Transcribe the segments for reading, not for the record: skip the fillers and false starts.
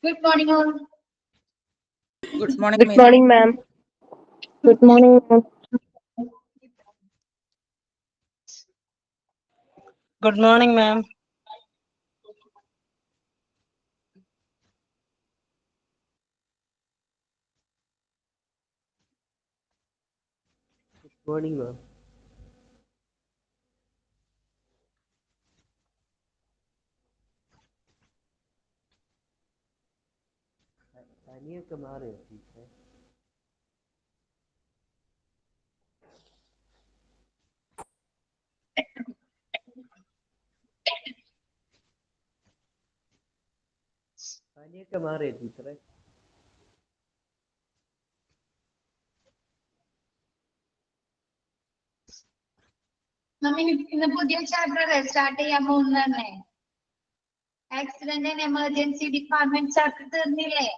Good morning, all. Good morning, Good Meena. morning, ma'am. Good morning, ma'am. Good morning, ma'am. Morning, ma'am. പനിയൊക്കെ മാറിയോ ടീച്ചറെ? പനിയൊക്കെ മാറിയോ ടീച്ചറെ? നമ്മ ഇന്ന് പുതിയ ചാപ്റ്റർ സ്റ്റാർട്ട് ചെയ്യാൻ പോകുന്നതന്നെ. Accident and emergency department chapter തീർന്നില്ലേ?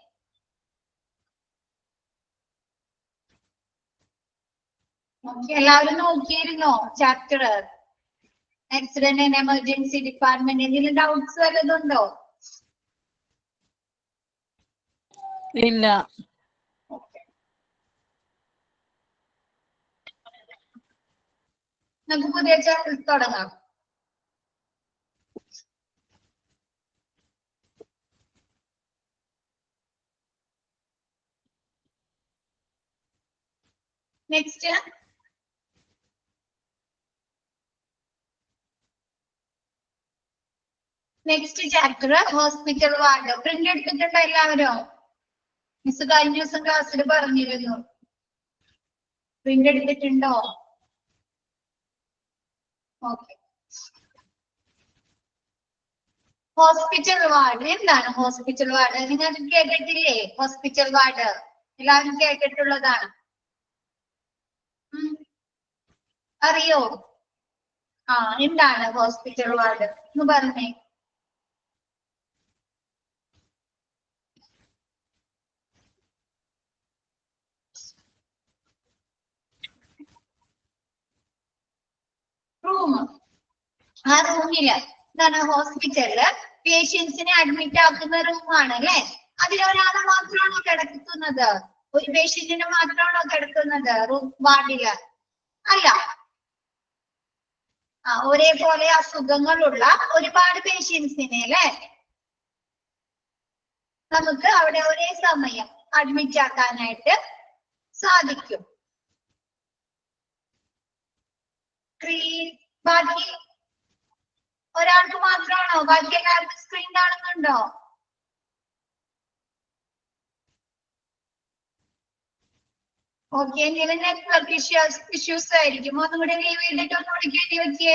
എല്ലാവരും നോക്കിയിരുന്നോ chapter? Accident and emergency department എന്തെങ്കിലും ഡൗട്ട്സ് വല്ലതുണ്ടോ? ഇല്ല. നമുക്ക് പുതിയ ചാപ്റ്റർ തുടങ്ങാം. Next chapter hospital ward. Print എടുത്തിട്ടുണ്ടോ എല്ലാവരും? മിസ് കഴിഞ്ഞ ദിവസം ക്ലാസ്സിൽ പറഞ്ഞിരുന്നു. പ്രിന്റ് എടുത്തിട്ടുണ്ടോ? ഓക്കെ. ഹോസ്പിറ്റൽ വാർഡ് എന്താണ്? ഹോസ്പിറ്റൽ വാർഡ് നിങ്ങൾ കേട്ടിട്ടില്ലേ? ഹോസ്പിറ്റൽ വാർഡ് എല്ലാവരും കേട്ടിട്ടുള്ളതാണ്. അറിയോ? എന്താണ് ഹോസ്പിറ്റൽ വാർഡ് എന്ന് പറഞ്ഞേ. റൂം. ആ റൂമില് എന്താണ്? ഹോസ്പിറ്റലില് പേഷ്യൻസിനെ അഡ്മിറ്റ് ആക്കുന്ന റൂമാണ് അല്ലെ? അതിലൊരാളെ മാത്രമാണോ കിടക്കുന്നത്? ഒരു പേഷ്യന്റിനെ മാത്രമാണോ കിടക്കുന്നത് റൂം വാർഡില്? അല്ല. ഒരേപോലെ അസുഖങ്ങളുള്ള ഒരുപാട് പേഷ്യൻസിനെ അല്ലെ നമുക്ക് അവിടെ ഒരേ സമയം അഡ്മിറ്റ് ആക്കാനായിട്ട് സാധിക്കും. ബാക്കി ഒരാൾക്ക് മാത്രമാണോ? ബാക്കി എല്ലാവർക്കും സ്ക്രീൻ കാണുന്നുണ്ടോ? ഓക്കെ. എന്തെങ്കിലും നെറ്റ്വർക്ക് ഇഷ്യൂസ് ആയിരിക്കും. ഒന്നും കൂടെ ലീവ് ചെയ്തിട്ട് ഒന്നുകൂടി കയറ്റി വെക്കേ.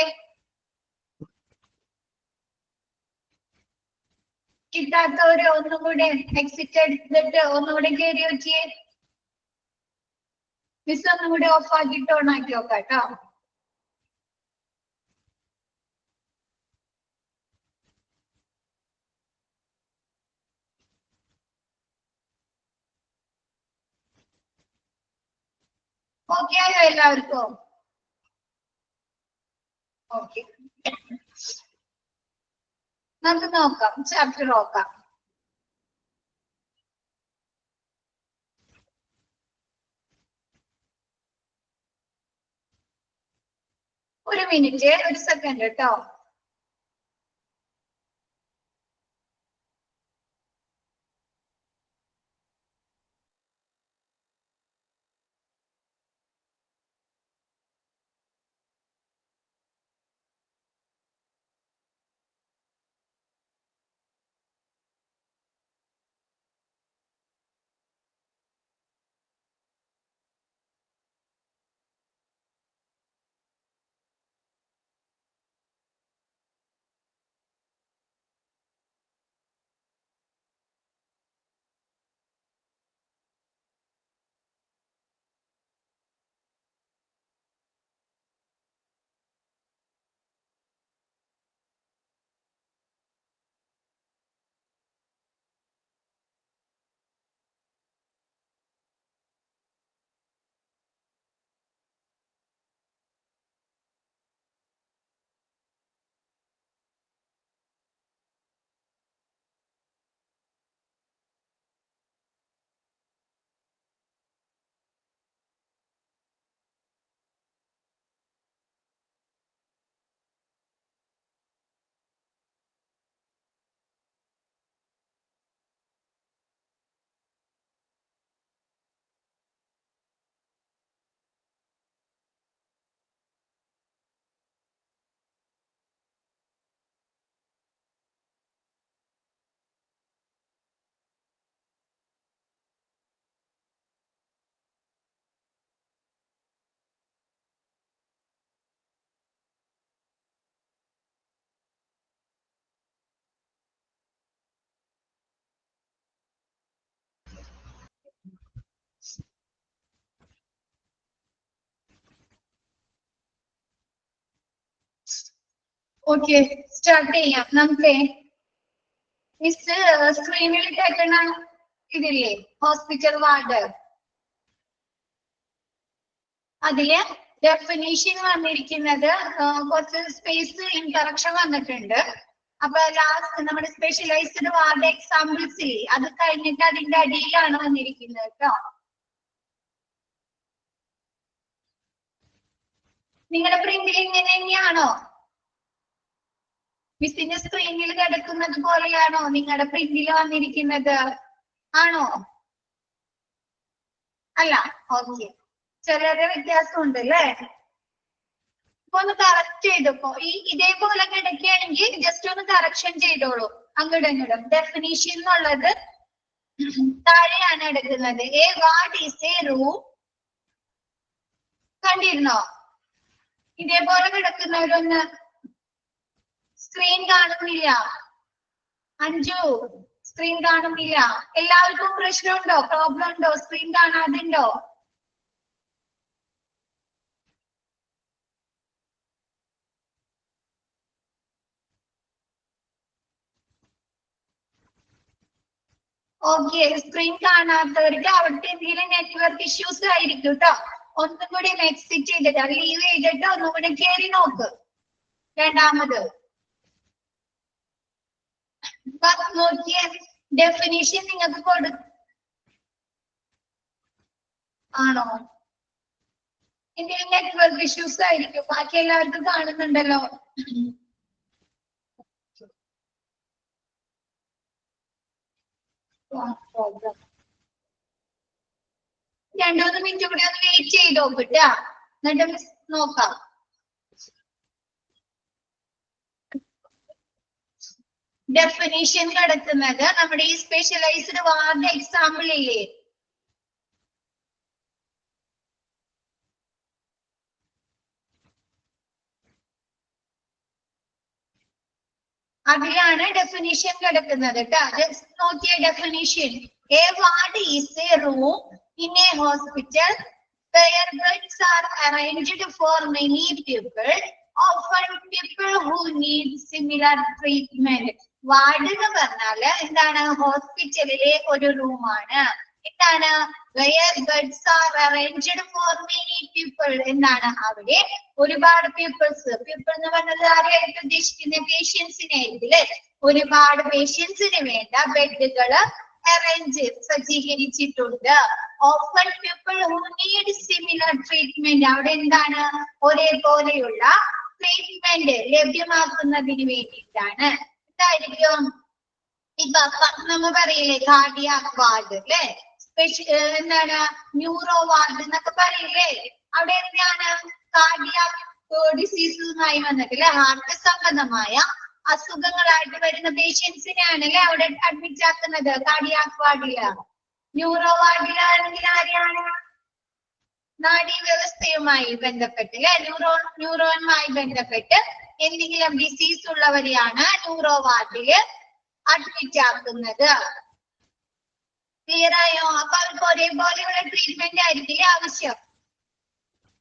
കിട്ടാത്തവര് ഒന്നും കൂടെ എക്സിറ്റ് എടുത്തിട്ട് ഒന്നുകൂടെ കയറി വെക്കേ. മിസ് ഒന്നും കൂടെ ഓഫ് ആക്കിയിട്ട് ഓൺ ആക്കി നോക്കാം കേട്ടോ. ഓക്കെ ആയോ എല്ലാവർക്കും? ഓക്കെ. നമുക്ക് നോക്കാം, ചാപ്റ്റർ നോക്കാം. ഒരു മിനിറ്റ്, ഒരു സെക്കൻഡ് കേട്ടോ. ഓക്കെ, സ്റ്റാർട്ട് ചെയ്യാം. നമുക്ക് മിസ് സ്ക്രീനിൽ കേൾക്കണ ഇതില്ലേ ഹോസ്പിറ്റൽ വാർഡ്, അതില് ഡെഫിനീഷൻ വന്നിരിക്കുന്നത് കുറച്ച് സ്പേസ് ഇൻകറക്ഷൻ വന്നിട്ടുണ്ട്. അപ്പൊ ലാസ്റ്റ് നമ്മുടെ സ്പെഷ്യലൈസ്ഡ് വാർഡ് എക്സാമ്പിൾസ് ഇല്ലേ, അത് കഴിഞ്ഞിട്ട് അതിന്റെ അടിയിലാണ് വന്നിരിക്കുന്നത് കേട്ടോ. നിങ്ങളുടെ പ്രിന്റിൽ ഇങ്ങനെ തന്നെയാണോ? മിസ്സിന്റെ സ്ക്രീനിൽ കിടക്കുന്നത് പോലെയാണോ നിങ്ങളുടെ പ്രിന്റിൽ വന്നിരിക്കുന്നത്? ആണോ? അല്ല, ഓക്കെ, ചെറിയ വ്യത്യാസം ഉണ്ട് അല്ലേ? ഇപ്പൊ ഒന്ന് കറക്റ്റ് ചെയ്തപ്പോ ഇതേപോലെ കിടക്കുകയാണെങ്കിൽ ജസ്റ്റ് ഒന്ന് കറക്ഷൻ ചെയ്തോളൂ. അങ്ങോട്ടും ഇങ്ങോട്ടും ഡെഫിനീഷൻ എന്നുള്ളത് താഴെയാണ് എടുക്കുന്നത്. A ward is a room. കണ്ടിരുന്നോ? ഇതേപോലെ കിടക്കുന്നവരൊന്ന് സ്ക്രീൻ കാണുന്നില്ല. അഞ്ജു, സ്ക്രീൻ കാണുന്നില്ല. എല്ലാവർക്കും പ്രശ്നമുണ്ടോ? പ്രോബ്ലം ഉണ്ടോ? സ്ക്രീൻ കാണാതുണ്ടോ? ഓക്കെ, സ്ക്രീൻ കാണാത്തവർക്ക് അവിടുത്തെ എന്തെങ്കിലും നെറ്റ്വർക്ക് ഇഷ്യൂസ് ആയിരിക്കും കേട്ടോ. ഒന്നും കൂടി എക്സിറ്റ് ചെയ്തിട്ട് ലീവ് ചെയ്തിട്ട് ഒന്നും കൂടി കയറി നോക്ക്. രണ്ടാമത് നോക്കിയ ഡെഫിനിഷൻ നിങ്ങൾക്ക് ആണോ? എന്തെങ്കിലും നെറ്റ്വർക്ക് ഇഷ്യൂസ് ആയിരിക്കും. ബാക്കി എല്ലാവർക്കും കാണുന്നുണ്ടല്ലോ. രണ്ടൂന്ന് മിനിറ്റ് കൂടി ഒന്ന് വെയിറ്റ് ചെയ്ത് നോക്കിട്ടാ, എന്നിട്ട് മിസ് നോക്കാം. ഡെഫിനിഷൻ കിടക്കുന്നത് നമ്മുടെ ഈ സ്പെഷ്യലൈസ്ഡ് വാർഡ് എക്സാമ്പിൾ ഇല്ലേ, അതിലാണ് ഡെഫിനിഷൻ കിടക്കുന്നത് കേട്ടോ. നോക്കിയ definition, a ward is a room in a hospital where beds are arranged for many people, often people who need similar treatment. Ward എന്ന് പറഞ്ഞാല് എന്താണ്? ഹോസ്പിറ്റലിലെ ഒരു റൂമാണ്. എന്താണ്? where beds are arranged for many people. എന്താണ്? അവിടെ ഒരുപാട് പീപ്പിൾസ്, പീപ്പിൾ എന്ന് പറഞ്ഞത് ആരെയായിട്ട് ഉദ്ദേശിക്കുന്ന? പേഷ്യൻസിനെ ആയിരിക്കും. ഒരുപാട് പേഷ്യൻസിന് വേണ്ട ബെഡുകള് അറേഞ്ച് സജ്ജീകരിച്ചിട്ടുണ്ട്. Often people who need similar treatment. അവിടെ എന്താണ്? ഒരേപോലെയുള്ള ട്രീറ്റ്മെന്റ് ലഭ്യമാക്കുന്നതിന് വേണ്ടിയിട്ടാണ്. എന്തായിരിക്കും? ഇപ്പൊ നമ്മ പറയില്ലേ കാർഡിയാക് വാർഡ് അല്ലെ, എന്താണ് ന്യൂറോ വാർഡ് എന്നൊക്കെ പറയില്ലേ? അവിടെ എന്താണ്? കാർഡിയാക് ഡിസീസുമായി വന്നിട്ടില്ലേ, ഹാർട്ട് സംബന്ധമായ അസുഖങ്ങളായിട്ട് വരുന്ന പേഷ്യൻസിനെയാണ് അല്ലെ അവിടെ അഡ്മിറ്റ് ആക്കുന്നത് കാർഡിയാക് വാർഡില്. ന്യൂറോ വാർഡിലാണെങ്കിൽ ആരെയാണ്? നാഡീവ്യവസ്ഥയുമായി ബന്ധപ്പെട്ട് അല്ലെ, ന്യൂറോണുമായി ബന്ധപ്പെട്ട് എന്തെങ്കിലും ഡിസീസ് ഉള്ളവരെയാണ് ന്യൂറോ വാർഡില് അഡ്മിറ്റ് ആക്കുന്നത്. ക്ലിയർ ആയോ? അപ്പൊ അവർക്ക് ഒരേപോലെയുള്ള ട്രീറ്റ്മെന്റ് ആയിരിക്കില്ല ആവശ്യം.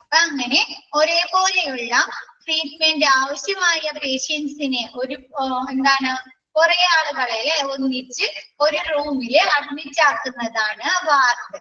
അപ്പൊ അങ്ങനെ ഒരേപോലെയുള്ള ട്രീറ്റ്മെന്റ് ആവശ്യമായ പേഷ്യൻസിനെ ഒരു എന്താണ് കുറെ ആളുകളെ ഒന്നിച്ച് ഒരു റൂമില് അഡ്മിറ്റ് ആക്കുന്നതാണ് ward.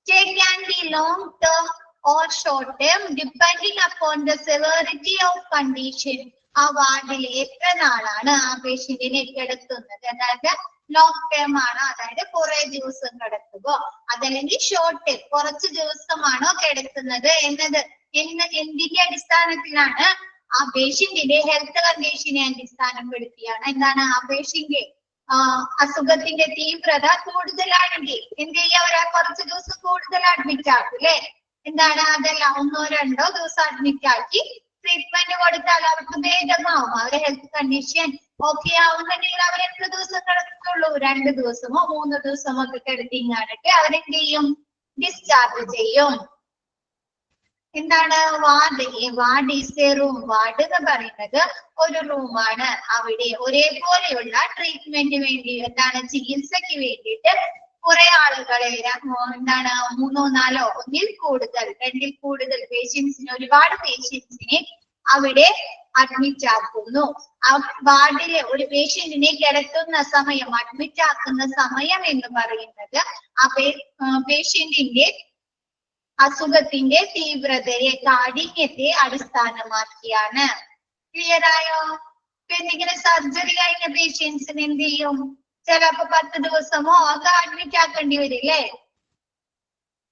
It can be long term or short term depending upon the severity of condition. ആ വാർഡിൽ എത്ര നാളാണ് ആ പേഷ്യന്റിനെ കിടത്തുന്നത്? അതായത് ലോങ് ടേം ആണോ, അതായത് കുറെ ദിവസം കിടത്തുകയോ, അതല്ലെങ്കിൽ ഷോർട്ട് ടേം കുറച്ച് ദിവസമാണോ കിടത്തുന്നത് എന്നത് എന്തിന്റെ അടിസ്ഥാനത്തിലാണ്? ആ പേഷ്യന്റിന്റെ ഹെൽത്ത് കണ്ടീഷനെ അടിസ്ഥാനപ്പെടുത്തിയാണ്. എന്താണ്? ആ പേഷ്യന്റ് അസുഖത്തിന്റെ തീവ്രത കൂടുതലാണെങ്കിൽ എന്ത് ചെയ്യാ? ഒരാൾ കുറച്ച് ദിവസം കൂടുതൽ അഡ്മിറ്റ് ആക്കും അല്ലെ? എന്താണ്? അതല്ല, 1-2 ദിവസം അഡ്മിറ്റ് ആക്കി ട്രീറ്റ്മെന്റ് കൊടുത്താൽ അവർക്ക് ഭേദമാവും. അവരുടെ ഹെൽത്ത് കണ്ടീഷൻ ഓക്കെ ആവുന്നുണ്ടെങ്കിൽ അവർ എത്ര ദിവസം കിടക്കുള്ളൂ? 2 ദിവസമോ 3 ദിവസമോ ഒക്കെ കിടത്തിങ്ങാണിട്ട് അവരെന്ത് ചെയ്യും? ഡിസ്ചാർജ് ചെയ്യും. എന്താണ് ward? Ward is a room. Ward എന്ന് പറയുന്നത് ഒരു റൂമാണ്. അവിടെ ഒരേപോലെയുള്ള ട്രീറ്റ്മെന്റ് വേണ്ടി എന്താണ് ചികിത്സയ്ക്ക് വേണ്ടിയിട്ട് കുറെ ആളുകളെ എന്താണ് 3-4 ഒന്നിൽ കൂടുതൽ 2-ൽ കൂടുതൽ പേഷ്യൻസിനെ ഒരുപാട് പേഷ്യൻസിനെ അവിടെ അഡ്മിറ്റ് ആക്കുന്നു. ആ വാർഡിലെ ഒരു പേഷ്യന്റിനെ കിടത്തുന്ന സമയം, അഡ്മിറ്റ് ആക്കുന്ന സമയം എന്ന് പറയുന്നത് ആ പേഷ്യന്റിന്റെ അസുഖത്തിന്റെ തീവ്രതയെ, കാഠിന്യത്തെ അടിസ്ഥാനമാക്കിയാണ്. ക്ലിയർ ആയോ? എന്തെങ്കിലും സർജറി കഴിഞ്ഞ പേഷ്യൻസിന് എന്ത് ചെയ്യും? ചിലപ്പോ 10 ദിവസമോ ഒക്കെ അഡ്മിറ്റ് ആക്കേണ്ടി വരില്ലേ?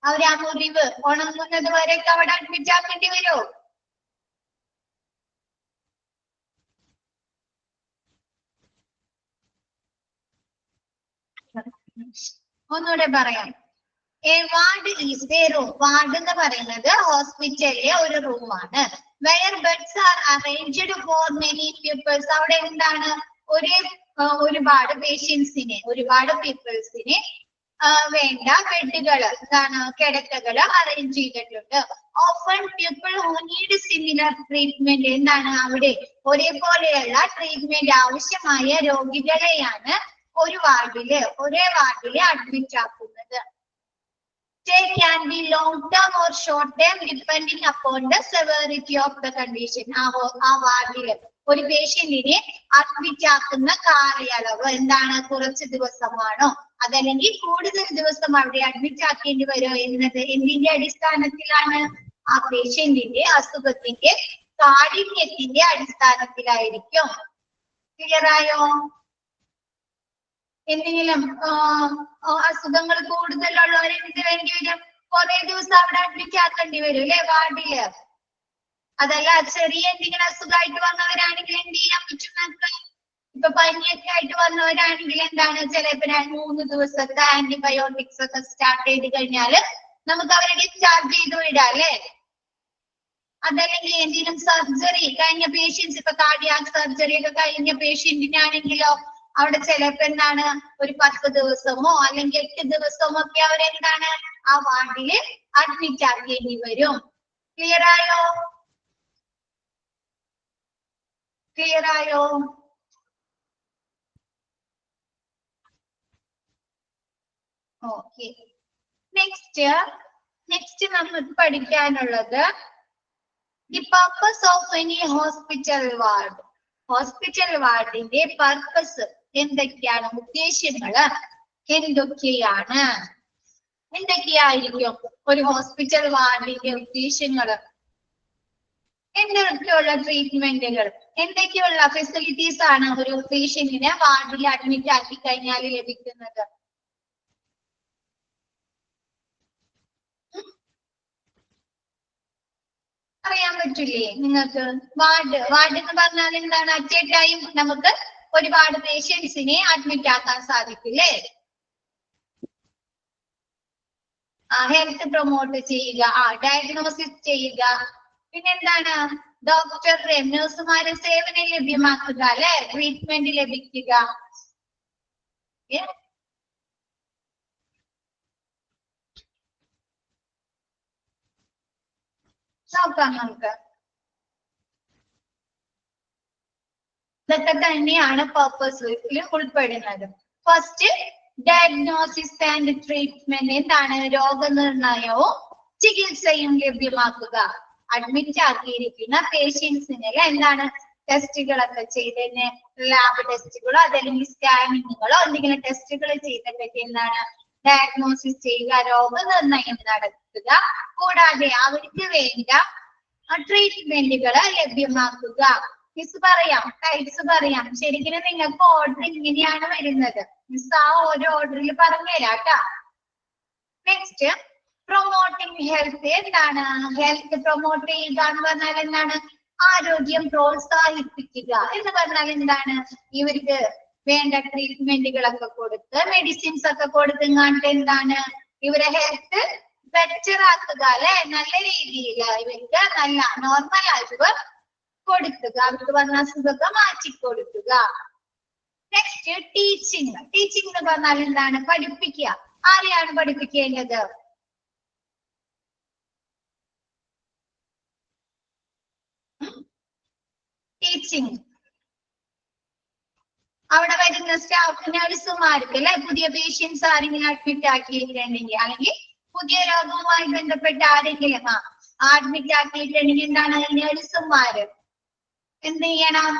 അവര് ആ മുറിവ് ഉണങ്ങുന്നത് വരെയൊക്കെ അവിടെ അഡ്മിറ്റ് ആക്കേണ്ടി വരുമോ? ഒന്നുകൂടെ പറയാം. A ward is a room. Ward എന്ന് പറയുന്നത് ഹോസ്പിറ്റലിലെ ഒരു റൂമാണ്. Where beds are arranged for many pupils. അവിടെ എന്താണ്? ഒരുപാട് പേഷ്യൻസിനെ, ഒരുപാട് പീപ്പിൾസിനെ വേണ്ട ബെഡുകൾ, എന്താണ്, കിടക്കകൾ അറേഞ്ച് ചെയ്തിട്ടുണ്ട്. Often people who need similar treatment. എന്താണ്? അവിടെ ഒരേപോലെയുള്ള ട്രീറ്റ്മെന്റ് ആവശ്യമായ രോഗികളെയാണ് ഒരേ വാർഡില് അഡ്മിറ്റ് ആക്കുന്നത്. Stay can be long term or short term depending upon the severity of the condition. ആ വാർഡില് ഒരു പേഷ്യന്റിനെ അഡ്മിറ്റ് ആക്കുന്ന കാലയളവ് എന്താണ്? കുറച്ച് ദിവസമാണോ അതല്ലെങ്കിൽ കൂടുതൽ ദിവസം അവിടെ അഡ്മിറ്റ് ആക്കേണ്ടി വരുമോ എന്നത് എന്തിന്റെ അടിസ്ഥാനത്തിലാണ്? ആ പേഷ്യന്റിന്റെ അസുഖത്തിന്റെ കാഠിന്യത്തിന്റെ അടിസ്ഥാനത്തിലായിരിക്കും. ക്ലിയർ ആയോ? എന്തെങ്കിലും അസുഖങ്ങൾ കൂടുതലുള്ളവരെ എന്ത് വേണ്ടി വരും? കുറെ ദിവസം അവിടെ അഡ്മിറ്റ് ആക്കേണ്ടി വരും അല്ലെ വാർഡില്. അതല്ല ചെറിയ എന്തെങ്കിലും അസുഖമായിട്ട് വന്നവരാണെങ്കിൽ എന്ത് ചെയ്യാൻ പറ്റും നമുക്ക്? ഇപ്പൊ പനിയൊക്കെ ആയിട്ട് വന്നവരാണെങ്കിൽ എന്താണ്, ചിലപ്പോ 3 ദിവസത്തെ ആന്റിബയോട്ടിക്സ് ഒക്കെ സ്റ്റാർട്ട് ചെയ്ത് കഴിഞ്ഞാല് നമുക്ക് അവരെ ഡിസ്ചാർജ് ചെയ്ത് വിടാം അല്ലെ. അതല്ലെങ്കിൽ എന്തെങ്കിലും സർജറി കഴിഞ്ഞ പേഷ്യൻസ്, ഇപ്പൊ കാർഡിയാക് സർജറി ഒക്കെ കഴിഞ്ഞ പേഷ്യന്റിനാണെങ്കിലോ അവിടെ ചിലപ്പോ എന്താണ് ഒരു 10 ദിവസമോ അല്ലെങ്കിൽ 8 ദിവസമോ ഒക്കെ അവരെന്താണ് ആ വാർഡില് അഡ്മിറ്റ് ആക്കേണ്ടി വരും. ക്ലിയർ ആയോ? ക്ലിയർ ആയോ? ഓക്കെ. നെക്സ്റ്റ് നമുക്ക് പഠിക്കാനുള്ളത് the purpose of any hospital ward. Hospital വാർഡിന്റെ പർപ്പസ് എന്തൊക്കെയാണ്? ഉദ്ദേശ്യങ്ങള് എന്തൊക്കെയായിരിക്കും ഒരു ഹോസ്പിറ്റൽ വാർഡിന്റെ ഉദ്ദേശ്യങ്ങള്? എന്തൊക്കെയുള്ള ട്രീറ്റ്മെന്റുകൾ, എന്തൊക്കെയുള്ള ഫെസിലിറ്റീസ് ആണ് ഒരു പേഷ്യന്റിനെ വാർഡിൽ അഡ്മിറ്റ് ആക്കി കഴിഞ്ഞാൽ ലഭിക്കുന്നത്? അറിയാൻ പറ്റില്ലേ നിങ്ങൾക്ക്? വാർഡ് എന്ന് പറഞ്ഞാൽ എന്താണ്? അറ്റ് എ ടൈം നമുക്ക് ഒരുപാട് പേഷ്യൻസിനെ അഡ്മിറ്റ് ആക്കാൻ സാധിക്കില്ലേ? ഹെൽത്ത് പ്രൊമോട്ട് ചെയ്യുക, ഡയഗ്നോസിസ് ചെയ്യുക, പിന്നെന്താണ് ഡോക്ടറുടെ നഴ്സുമാരെ സേവനം ലഭ്യമാക്കുക അല്ലെ, ട്രീറ്റ്മെന്റ് ലഭിക്കുക. നോക്കാം നമുക്ക്. ഇതൊക്കെ തന്നെയാണ് പർപ്പസിൽ ഉൾപ്പെടുന്നത്. First diagnosis and treatment. എന്താണ്? രോഗനിർണയവും ചികിത്സയും ലഭ്യമാക്കുക. അഡ്മിറ്റ് ആക്കിയിരിക്കുന്ന പേഷ്യൻസിന് എന്താണ് ടെസ്റ്റുകളൊക്കെ ചെയ്തതിന്, ലാബ് ടെസ്റ്റുകളോ അതല്ലെങ്കിൽ സ്കാനിങ്ങുകളോ എന്തെങ്കിലും ടെസ്റ്റുകൾ ചെയ്തിട്ടൊക്കെ എന്താണ് ഡയഗ്നോസിസ് ചെയ്യുക, രോഗനിർണയം നടത്തുക. കൂടാതെ അവർക്ക് വേണ്ട ട്രീറ്റ്മെന്റുകൾ ലഭ്യമാക്കുക. മിസ് പറയാം, ടൈപ്സ് പറയാം. ശരിക്കും നിങ്ങൾക്ക് ഓർഡർ ഇങ്ങനെയാണ് വരുന്നത്. മിസ് ആ ഓരോ ഓർഡറിൽ പറഞ്ഞുതരാം കേട്ടോ. Next promoting health. എന്താണ് ഹെൽത്ത് പ്രൊമോട്ട് ചെയ്യുക എന്ന് പറഞ്ഞാൽ എന്താണ്? ആരോഗ്യം പ്രോത്സാഹിപ്പിക്കുക എന്ന് പറഞ്ഞാൽ എന്താണ്? ഇവർക്ക് വേണ്ട ട്രീറ്റ്മെന്റുകളൊക്കെ കൊടുത്ത് മെഡിസിൻസ് ഒക്കെ കൊടുത്തെങ്ങാണ്ട് എന്താണ് ഇവരെ ഹെൽത്ത് ബെറ്റർ ആക്കുക അല്ലെ, നല്ല രീതിയിൽ ഇവർക്ക് നല്ല നോർമൽ ആയിട്ട് കൊടുക്കുക, അവർക്ക് വന്ന അസുഖമൊക്കെ മാറ്റിക്കൊടുക്കുക. Next teaching. ടീച്ചിങ് എന്ന് പറഞ്ഞാൽ എന്താണ്? പഠിപ്പിക്കുക. ആരെയാണ് പഠിപ്പിക്കേണ്ടത്? ടീച്ചിങ് അവിടെ വരുന്ന സ്റ്റാഫ് നഴ്സുമാർക്ക് അല്ലെ, പുതിയ പേഷ്യൻസ് ആരെങ്കിലും അഡ്മിറ്റ് ആക്കിയിട്ടുണ്ടെങ്കിൽ അല്ലെങ്കിൽ പുതിയ രോഗവുമായി ബന്ധപ്പെട്ട ആരെങ്കിലും അഡ്മിറ്റ് ആക്കിയിട്ടുണ്ടെങ്കിൽ എന്താണ് നഴ്സുമാര് എന്ത് ചെയ്യണം?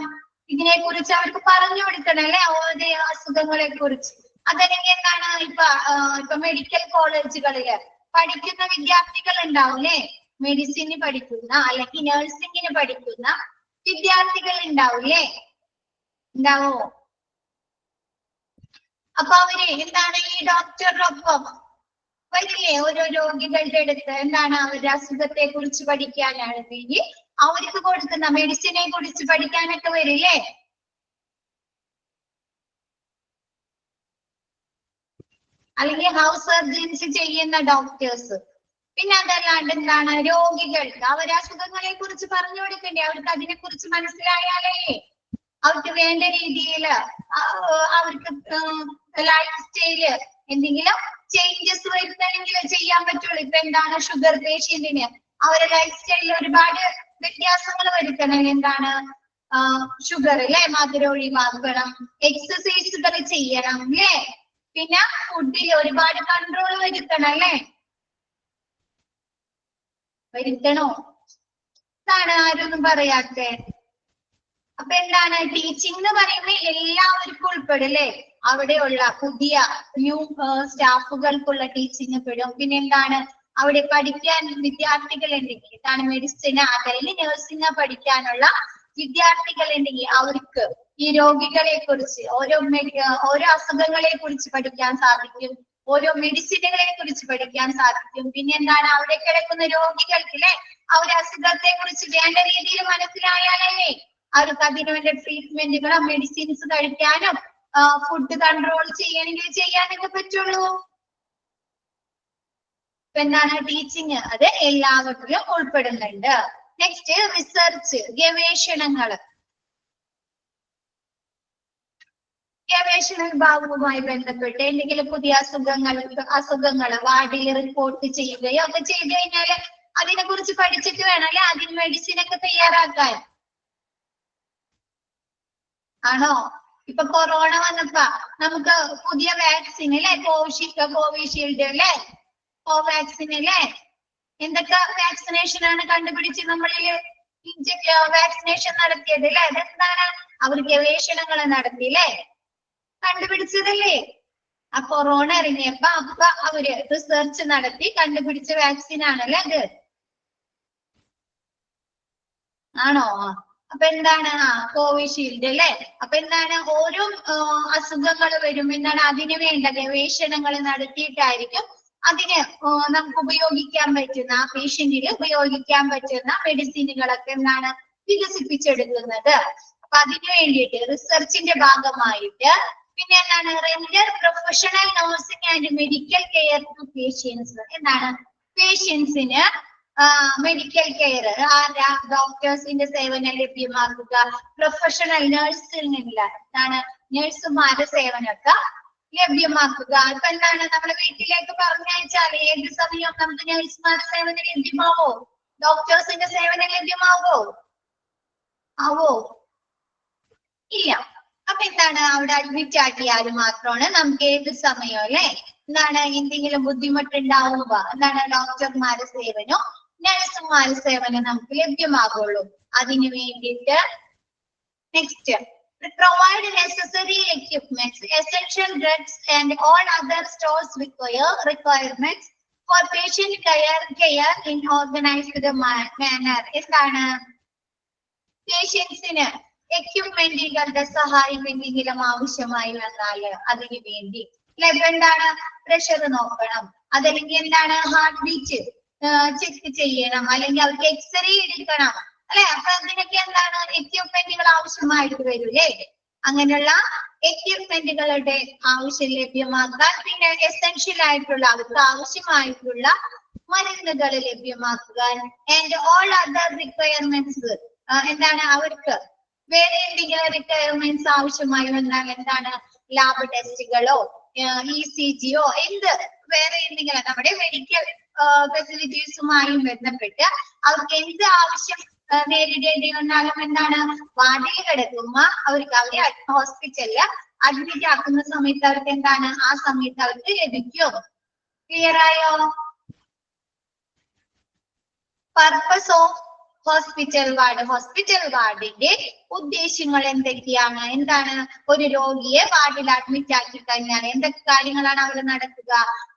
ഇതിനെ കുറിച്ച് അവർക്ക് പറഞ്ഞു കൊടുക്കണം അല്ലെ, ഓരോ അസുഖങ്ങളെ കുറിച്ച്. അതല്ലെങ്കിൽ എന്താണ്, ഇപ്പൊ മെഡിക്കൽ കോളേജുകളില് പഠിക്കുന്ന വിദ്യാർത്ഥികൾ ഉണ്ടാവും അല്ലെ, മെഡിസിന് പഠിക്കുന്ന അല്ലെങ്കിൽ നഴ്സിംഗിന് പഠിക്കുന്ന വിദ്യാർത്ഥികൾ ഉണ്ടാവൂലേ, ഉണ്ടാവോ? അപ്പൊ അവര് എന്താണ് ഈ ഡോക്ടറുടെ ഒപ്പം വരില്ലേ ഓരോ രോഗികളുടെ അടുത്ത്, എന്താണ് അവരുടെ അസുഖത്തെ കുറിച്ച് പഠിക്കാനാണെങ്കിൽ അവർക്ക് കൊടുക്കുന്ന മെഡിസിനെ കുറിച്ച് പഠിക്കാനൊക്കെ വരില്ലേ? അല്ലെങ്കിൽ ഹൗസ് സർജൻസി ചെയ്യുന്ന ഡോക്ടേഴ്സ്. പിന്നെ അതല്ലാണ്ട് എന്താണ് രോഗികൾക്ക് അവരുടെ അസുഖങ്ങളെ കുറിച്ച് പറഞ്ഞു കൊടുക്കണ്ടേ? അവർക്ക് അതിനെ കുറിച്ച് മനസ്സിലായാലേ അവർക്ക് വേണ്ട രീതിയിൽ അവർക്ക് ലൈഫ് സ്റ്റൈല് എന്തെങ്കിലും ചേഞ്ചസ് വരുത്തണമെങ്കിൽ ചെയ്യാൻ പറ്റുള്ളൂ. ഇപ്പൊ എന്താണ് ഷുഗർ പേഷ്യന്റിന് അവരുടെ ലൈഫ് സ്റ്റൈലിൽ ഒരുപാട് വ്യത്യാസങ്ങൾ വരുത്തണം. എന്താണ് ഷുഗർ അല്ലെ, മധുരം ഒഴിവാക്കണം, എക്സസൈസുകൾ ചെയ്യണം അല്ലേ, പിന്നെ ഫുഡിൽ ഒരുപാട് കൺട്രോൾ വരുത്തണം അല്ലേ, വരുത്തണോ? ഇതാണ് ആരൊന്നും പറയാത്തെ. അപ്പൊ എന്താണ് ടീച്ചിങ് എന്ന് പറയുമ്പോൾ എല്ലാവർക്കും ഉൾപ്പെടും അല്ലെ, അവിടെയുള്ള പുതിയ ന്യൂ സ്റ്റാഫുകൾക്കുള്ള ടീച്ചിങ് പെടും. പിന്നെ എന്താണ് അവിടെ പഠിക്കാൻ വിദ്യാർത്ഥികൾ ഉണ്ടെങ്കിൽ, എന്താണ് മെഡിസിന് അല്ലെങ്കിൽ നഴ്സിംഗ് പഠിക്കാനുള്ള വിദ്യാർത്ഥികൾ ഉണ്ടെങ്കിൽ അവർക്ക് ഈ രോഗികളെ കുറിച്ച് ഓരോ അസുഖങ്ങളെ കുറിച്ച് പഠിക്കാൻ സാധിക്കും, ഓരോ മെഡിസിനുകളെ കുറിച്ച് പഠിക്കാൻ സാധിക്കും. പിന്നെ എന്താണ് അവിടെ കിടക്കുന്ന രോഗികൾക്ക് അല്ലെ അവരുടെ അസുഖത്തെ കുറിച്ച് വേണ്ട രീതിയിൽ മനസ്സിലായാലേ അവർക്ക് അതിനുവേണ്ട ട്രീറ്റ്മെന്റുകളോ മെഡിസിൻസ് കഴിക്കാനും ഫുഡ് കൺട്രോൾ ചെയ്യണമെങ്കിൽ ചെയ്യാനൊക്കെ പറ്റുള്ളൂ. ഇപ്പൊ എന്താണ് ടീച്ചിങ്, അത് എല്ലാവരിലും ഉൾപ്പെടുന്നുണ്ട്. നെക്സ്റ്റ് റിസർച്ച്, ഗവേഷണങ്ങള്. ഗവേഷണ വിഭാഗവുമായി ബന്ധപ്പെട്ട് എന്തെങ്കിലും പുതിയ അസുഖങ്ങൾ വാർഡിൽ റിപ്പോർട്ട് ചെയ്യുകയോ ഒക്കെ ചെയ്തു കഴിഞ്ഞാല് അതിനെ കുറിച്ച് പഠിച്ചിട്ട് വേണം അല്ലെ അതിന് മെഡിസിൻ ഒക്കെ തയ്യാറാക്കാൻ. ആണോ? ഇപ്പൊ കൊറോണ വന്നപ്പോ നമുക്ക് പുതിയ വാക്സിൻ അല്ലെ, കോവിഷീൽഡ് അല്ലെ, കോവാക്സിൻ അല്ലെ, എന്തൊക്കെ വാക്സിനേഷൻ ആണ് കണ്ടുപിടിച്ച് നമ്മളില് വാക്സിനേഷൻ നടത്തിയത് അല്ലെ. അതെന്താണ് അവർ ഗവേഷണങ്ങൾ നടത്തി അല്ലെ, കണ്ടുപിടിച്ചതല്ലേ. ആ കൊറോണ ഇറങ്ങിയപ്പോ അവര് റിസർച്ച് നടത്തി കണ്ടുപിടിച്ച വാക്സിൻ ആണല്ലേ അത്. ആണോ? അപ്പൊ എന്താണ് കോവിഷീൽഡ് അല്ലെ. അപ്പൊ എന്താണ് ഓരോ അസുഖങ്ങൾ വരും, എന്താണ് അതിന് വേണ്ട ഗവേഷണങ്ങൾ നടത്തിയിട്ടായിരിക്കും അതിന് നമുക്ക് ഉപയോഗിക്കാൻ പറ്റുന്ന, ആ പേഷ്യന്റിന് ഉപയോഗിക്കാൻ പറ്റുന്ന മെഡിസിനുകളൊക്കെ എന്താണ് വികസിപ്പിച്ചെടുക്കുന്നത്. അപ്പൊ അതിനു വേണ്ടിയിട്ട് റിസർച്ചിന്റെ ഭാഗമായിട്ട് പിന്നെ എന്താണ് render professional nursing and medical care to patients. എന്താണ് പേഷ്യൻസിന് മെഡിക്കൽ കെയർ, ഡോക്ടേഴ്സിന്റെ സേവനം ലഭ്യമാക്കുക, പ്രൊഫഷണൽ നഴ്സിംഗില്ല എന്താണ് നഴ്സുമാരുടെ സേവനമൊക്കെ ലഭ്യമാക്കുക. ഇപ്പൊ എന്താണ് നമ്മളെ വീട്ടിലേക്ക് പറഞ്ഞയച്ചാൽ ഏത് സമയവും നമുക്ക് നഴ്സുമാരുടെ സേവനം ലഭ്യമാവോ? ഡോക്ടേഴ്സിന്റെ സേവനം ലഭ്യമാവോ? ആവോ? ഇല്ല. അപ്പൊ എന്താണ് അവിടെ അഡ്മിറ്റ് ആക്കിയാൽ മാത്രമാണ് നമുക്ക് ഏത് സമയം അല്ലെ എന്താണ് എന്തെങ്കിലും ബുദ്ധിമുട്ടുണ്ടാവുക എന്താണ് ഡോക്ടർമാരുടെ സേവനോ നഴ്സുമാരുടെ സേവനം നമുക്ക് ലഭ്യമാകുള്ളൂ. അതിനു വേണ്ടിയിട്ട് next provide necessary equipments, essential drugs and all other stores requirements for patient care in organized manner. എന്താണ് പേഷ്യൻസിന് എക്യുപ്മെന്റുകളുടെ സഹായം എന്തെങ്കിലും ആവശ്യമായി വന്നാല് അതിനു വേണ്ടി എന്താണ് പ്രഷർ നോക്കണം, അതല്ലെങ്കിൽ എന്താണ് ഹാർട്ട് ബീറ്റ് ചെക്ക് ചെയ്യണം, അല്ലെങ്കിൽ അവർക്ക് എക്സ്റേ എടുക്കണം അല്ലെ. അപ്പൊ അതിനൊക്കെ എന്താണ് എക്യുപ്മെന്റുകൾ ആവശ്യമായിട്ട് വരൂലേ. അങ്ങനെയുള്ള എക്യുപ്മെന്റുകളുടെ ആവശ്യം ലഭ്യമാക്കാൻ, പിന്നെ എസെൻഷ്യൽ ആയിട്ടുള്ള അവർക്ക് ആവശ്യമായിട്ടുള്ള മരുന്നുകൾ ലഭ്യമാക്കാൻ ആൻഡ് ഓൾ അതർ റിക്വയർമെന്റ്സ്. എന്താണ് അവർക്ക് വേറെ എന്തെങ്കിലും റിക്വയർമെന്റ്സ് ആവശ്യമായി വന്നാൽ എന്താണ് ലാബ് ടെസ്റ്റുകളോ ECGയോ എന്ത് വേറെ എന്തെങ്കിലും നമ്മുടെ മെഡിക്കൽ ഫെസിലിറ്റീസുമായും ബന്ധപ്പെട്ട് അവർക്ക് എന്ത് ആവശ്യം നേരിടേണ്ടി വന്നാലും എന്താണ് വാർഡിൽ കിടക്കുമ്പോ അവർക്ക് അവരെ ഹോസ്പിറ്റലില് അഡ്മിറ്റ് ആക്കുന്ന സമയത്ത് അവർക്ക് എന്താണ് ആ സമയത്ത് അവർക്ക് ലഭിക്കും. ക്ലിയർ ആയോ? പർപ്പസ് ഓഫ് ഹോസ്പിറ്റൽ വാർഡിന്റെ ഉദ്ദേശ്യങ്ങൾ എന്തൊക്കെയാണ്? എന്താണ്? ഒരു രോഗിയെ വാർഡിൽ അഡ്മിറ്റ് ആക്കി കഴിഞ്ഞാൽ എന്തൊക്കെ കാര്യങ്ങളാണ് അവിടെ നടക്കുക?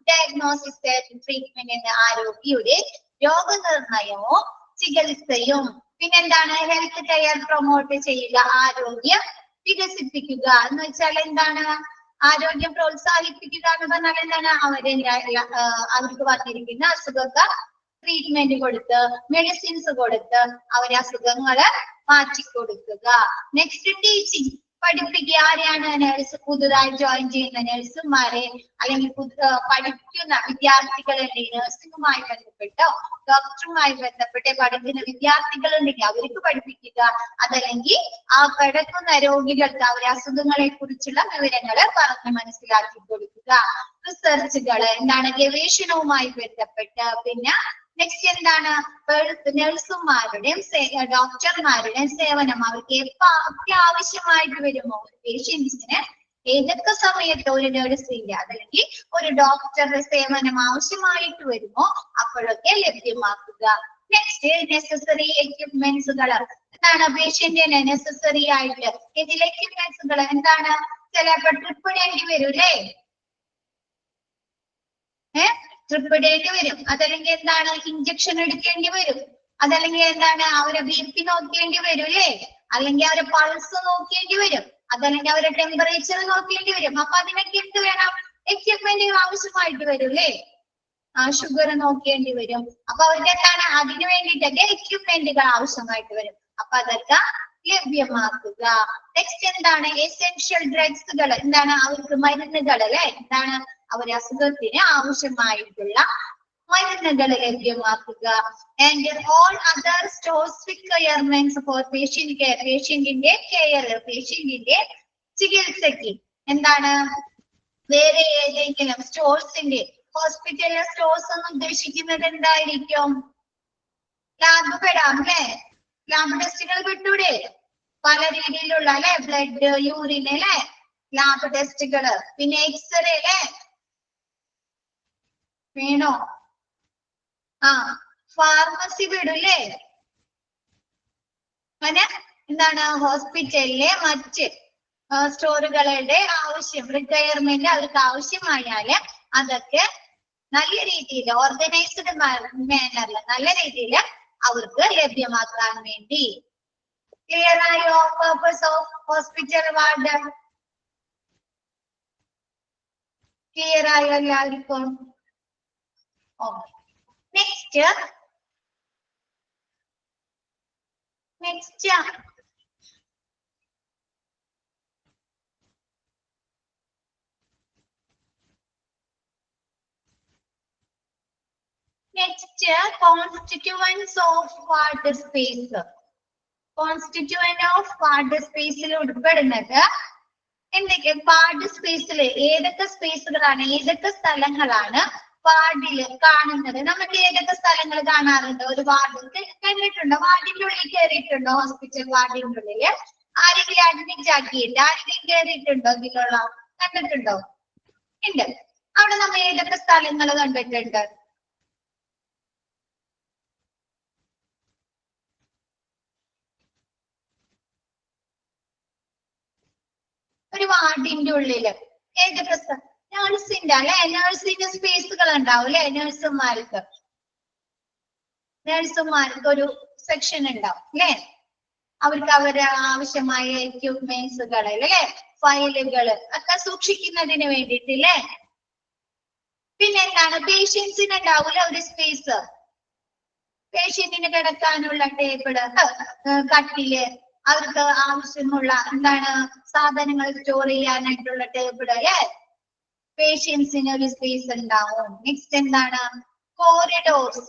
ഡയഗ്നോസിസ്, ട്രീറ്റ്മെന്റ് എന്ന ആ രോഗിയുടെ രോഗനിർണയവും ചികിത്സയും. പിന്നെന്താണ്? ഹെൽത്ത് കെയർ പ്രൊമോട്ട് ചെയ്യുക, ആരോഗ്യം വികസിപ്പിക്കുക എന്ന് വെച്ചാൽ എന്താണ്? ആരോഗ്യം പ്രോത്സാഹിപ്പിക്കുക എന്ന് പറഞ്ഞാൽ എന്താണ്? അവർക്ക് വന്നിരിക്കുന്ന അസുഖത്തെ ട്രീറ്റ്മെന്റ് കൊടുത്ത്, മെഡിസിൻസ് കൊടുത്ത് അവരെ അസുഖങ്ങള് മാറ്റിക്കൊടുക്കുക. നെക്സ്റ്റ് ടീച്ചിങ്, പഠിപ്പിക്കുക. ആരെയാണ്? നഴ്സ്, പുതുതായി ജോയിൻ ചെയ്യുന്ന നഴ്സുമാരെ അല്ലെങ്കിൽ പഠിക്കുന്ന വിദ്യാർത്ഥികളുണ്ടെങ്കിൽ, നഴ്സിംഗുമായി ബന്ധപ്പെട്ടോ ഡോക്ടറുമായി ബന്ധപ്പെട്ട് പഠിക്കുന്ന വിദ്യാർത്ഥികളുണ്ടെങ്കിൽ അവർക്ക് പഠിപ്പിക്കുക. അതല്ലെങ്കിൽ ആ കിടക്കുന്ന രോഗികൾക്ക് അവരെ അസുഖങ്ങളെ കുറിച്ചുള്ള വിവരങ്ങൾ പറഞ്ഞ് മനസ്സിലാക്കി കൊടുക്കുക. റിസർച്ചുകള് എന്താണ്? ഗവേഷണവുമായി ബന്ധപ്പെട്ട്. പിന്നെ നെക്സ്റ്റ് എന്താണ്? നഴ്സുമാരുടെയും ഡോക്ടർമാരുടെയും സേവനം അവർക്ക് എപ്പോ ആവശ്യമായിട്ട് വരുമോ, പേഷ്യൻസിന് ഏതൊക്കെ സമയത്ത് ഒരു നഴ്സിന്റെ അതല്ലെങ്കിൽ ഒരു ഡോക്ടറുടെ സേവനം ആവശ്യമായിട്ട് വരുമോ അപ്പോഴൊക്കെ ലഭ്യമാക്കുക. നെക്സ്റ്റ് നെസസറി എക്യുപ്മെന്റ്സുകൾ എന്താണ്? പേഷ്യന്റിന് നെസസറി ആയിട്ട് ഇതിൽ എക്യുപ്മെന്റ്സുകൾ എന്താണ്? ചിലപ്പോ ട്രിപ്പ് ഇടേണ്ടി വരും അല്ലേ? ട്രിപ്പ് ഇടേണ്ടി വരും. അതല്ലെങ്കിൽ എന്താണ്? ഇഞ്ചക്ഷൻ എടുക്കേണ്ടി വരും. അതല്ലെങ്കിൽ എന്താണ്? അവരെ BP നോക്കേണ്ടി വരും അല്ലേ? അല്ലെങ്കിൽ അവരെ പൾസ് നോക്കേണ്ടി വരും. അതല്ലെങ്കിൽ അവരെ ടെമ്പറേച്ചർ നോക്കേണ്ടി വരും. അപ്പൊ അതിനൊക്കെ എന്ത് വേണം? എക്യുപ്മെന്റുകൾ ആവശ്യമായിട്ട് വരും അല്ലേ? ഷുഗർ നോക്കേണ്ടി വരും. അപ്പൊ അവർക്ക് എന്താണ്? അതിനു വേണ്ടിയിട്ടൊക്കെ എക്യുപ്മെന്റുകൾ ആവശ്യമായിട്ട് വരും. അപ്പൊ അതൊക്കെ ലഭ്യമാക്കുക. നെക്സ്റ്റ് എന്താണ്? എസെൻഷ്യൽ ഡ്രഗ്സുകൾ എന്താണ്? അവർക്ക് മരുന്നുകൾ അല്ലെ? എന്താണ്? അവരെ അസുഖത്തിന് ആവശ്യമായിട്ടുള്ള മരുന്നുകൾ ലഭ്യമാക്കുക. And all other stores requirements for patient care, പേഷ്യന്റിന്റെ കെയർ, പേഷ്യന്റിന്റെ ചികിത്സയ്ക്ക് എന്താണ്? വേറെ ഏതെങ്കിലും സ്റ്റോഴ്സിന്റെ, ഹോസ്പിറ്റലിലെ സ്റ്റോഴ്സ് എന്ന് ഉദ്ദേശിക്കുന്നത് എന്തായിരിക്കും? ലാബ് പെടാം അല്ലെ? ലാബ് ടെസ്റ്റുകൾ വിട്ടൂടെ? പല രീതിയിലുള്ള അല്ലെ? ബ്ലഡ്, യൂറിൻ അല്ലെ? ലാബ് ടെസ്റ്റുകള്. പിന്നെ എക്സ്റേ അല്ലെ? വേണോ? ഫാർമസി വിടൂല്ലേ? അങ്ങനെ എന്താണ്? ഹോസ്പിറ്റലിലെ മറ്റ് സ്റ്റോറുകളുടെ ആവശ്യം, റിക്വയർമെന്റ് അവർക്ക് ആവശ്യമായാല് അതൊക്കെ നല്ല രീതിയിൽ ഓർഗനൈസ്ഡ് മാനറിൽ നല്ല രീതിയിൽ അവർക്ക് ലഭ്യമാക്കാൻ വേണ്ടി. ക്ലിയർ ആയോ? Purpose of hospital ward clear ആയോ എല്ലാവർക്കും? Next constituents of ward space. Constituent of ward സ്പേസിൽ ഉൾപ്പെടുന്നത് എന്തൊക്കെ? വാർഡ് സ്പേസിൽ ഏതൊക്കെ സ്പേസുകളാണ്, ഏതൊക്കെ സ്ഥലങ്ങളാണ് വാർഡിൽ കാണുന്നത്? നമുക്ക് ഏതൊക്കെ സ്ഥലങ്ങൾ കാണാറുണ്ട്? ഒരു വാർഡ് കണ്ടിട്ടുണ്ടോ? വാർഡിന്റെ ഉള്ളിൽ കയറിയിട്ടുണ്ടോ? ഹോസ്പിറ്റൽ വാർഡിന്റെ ഉള്ളില് ആരെങ്കിലും അഡ്മിറ്റ് ആക്കിയിട്ട് ആരെങ്കിലും കയറിയിട്ടുണ്ടോ? ഇതിലുള്ള കണ്ടിട്ടുണ്ടോ? ഉണ്ട്. അവിടെ നമ്മൾ ഏതൊക്കെ സ്ഥലങ്ങൾ കണ്ടിട്ടുണ്ട്? ഒരു വാർഡിന്റെ ഉള്ളില് ഏതൊക്കെ നഴ്സിന്റെ അല്ലെ? നഴ്സിന്റെ സ്പേസുകൾ ഉണ്ടാവും അല്ലെ? നഴ്സുമാർക്ക് ഒരു സെക്ഷൻ ഉണ്ടാവും അല്ലെ? അവർക്ക് അവരെ ആവശ്യമായ എക്യുപ്മെന്റ്സുകൾ അല്ലെ? ഫയലുകൾ ഒക്കെ സൂക്ഷിക്കുന്നതിന് വേണ്ടിയിട്ടില്ലേ? പിന്നെ എന്താണ്? പേഷ്യൻസിന് ഉണ്ടാവൂല ഒരു സ്പേസ്. പേഷ്യന്റിന് കിടക്കാനുള്ള ടേബിള്, കട്ടില്, അവർക്ക് ആവശ്യമുള്ള എന്താണ് സാധനങ്ങൾ സ്റ്റോർ ചെയ്യാനായിട്ടുള്ള ടേബിള് അല്ലെ? പേഷ്യൻസിന് ഒരു സ്പേസ് ഉണ്ടാവും. നെക്സ്റ്റ് എന്താണ്? കോറിഡോർസ്.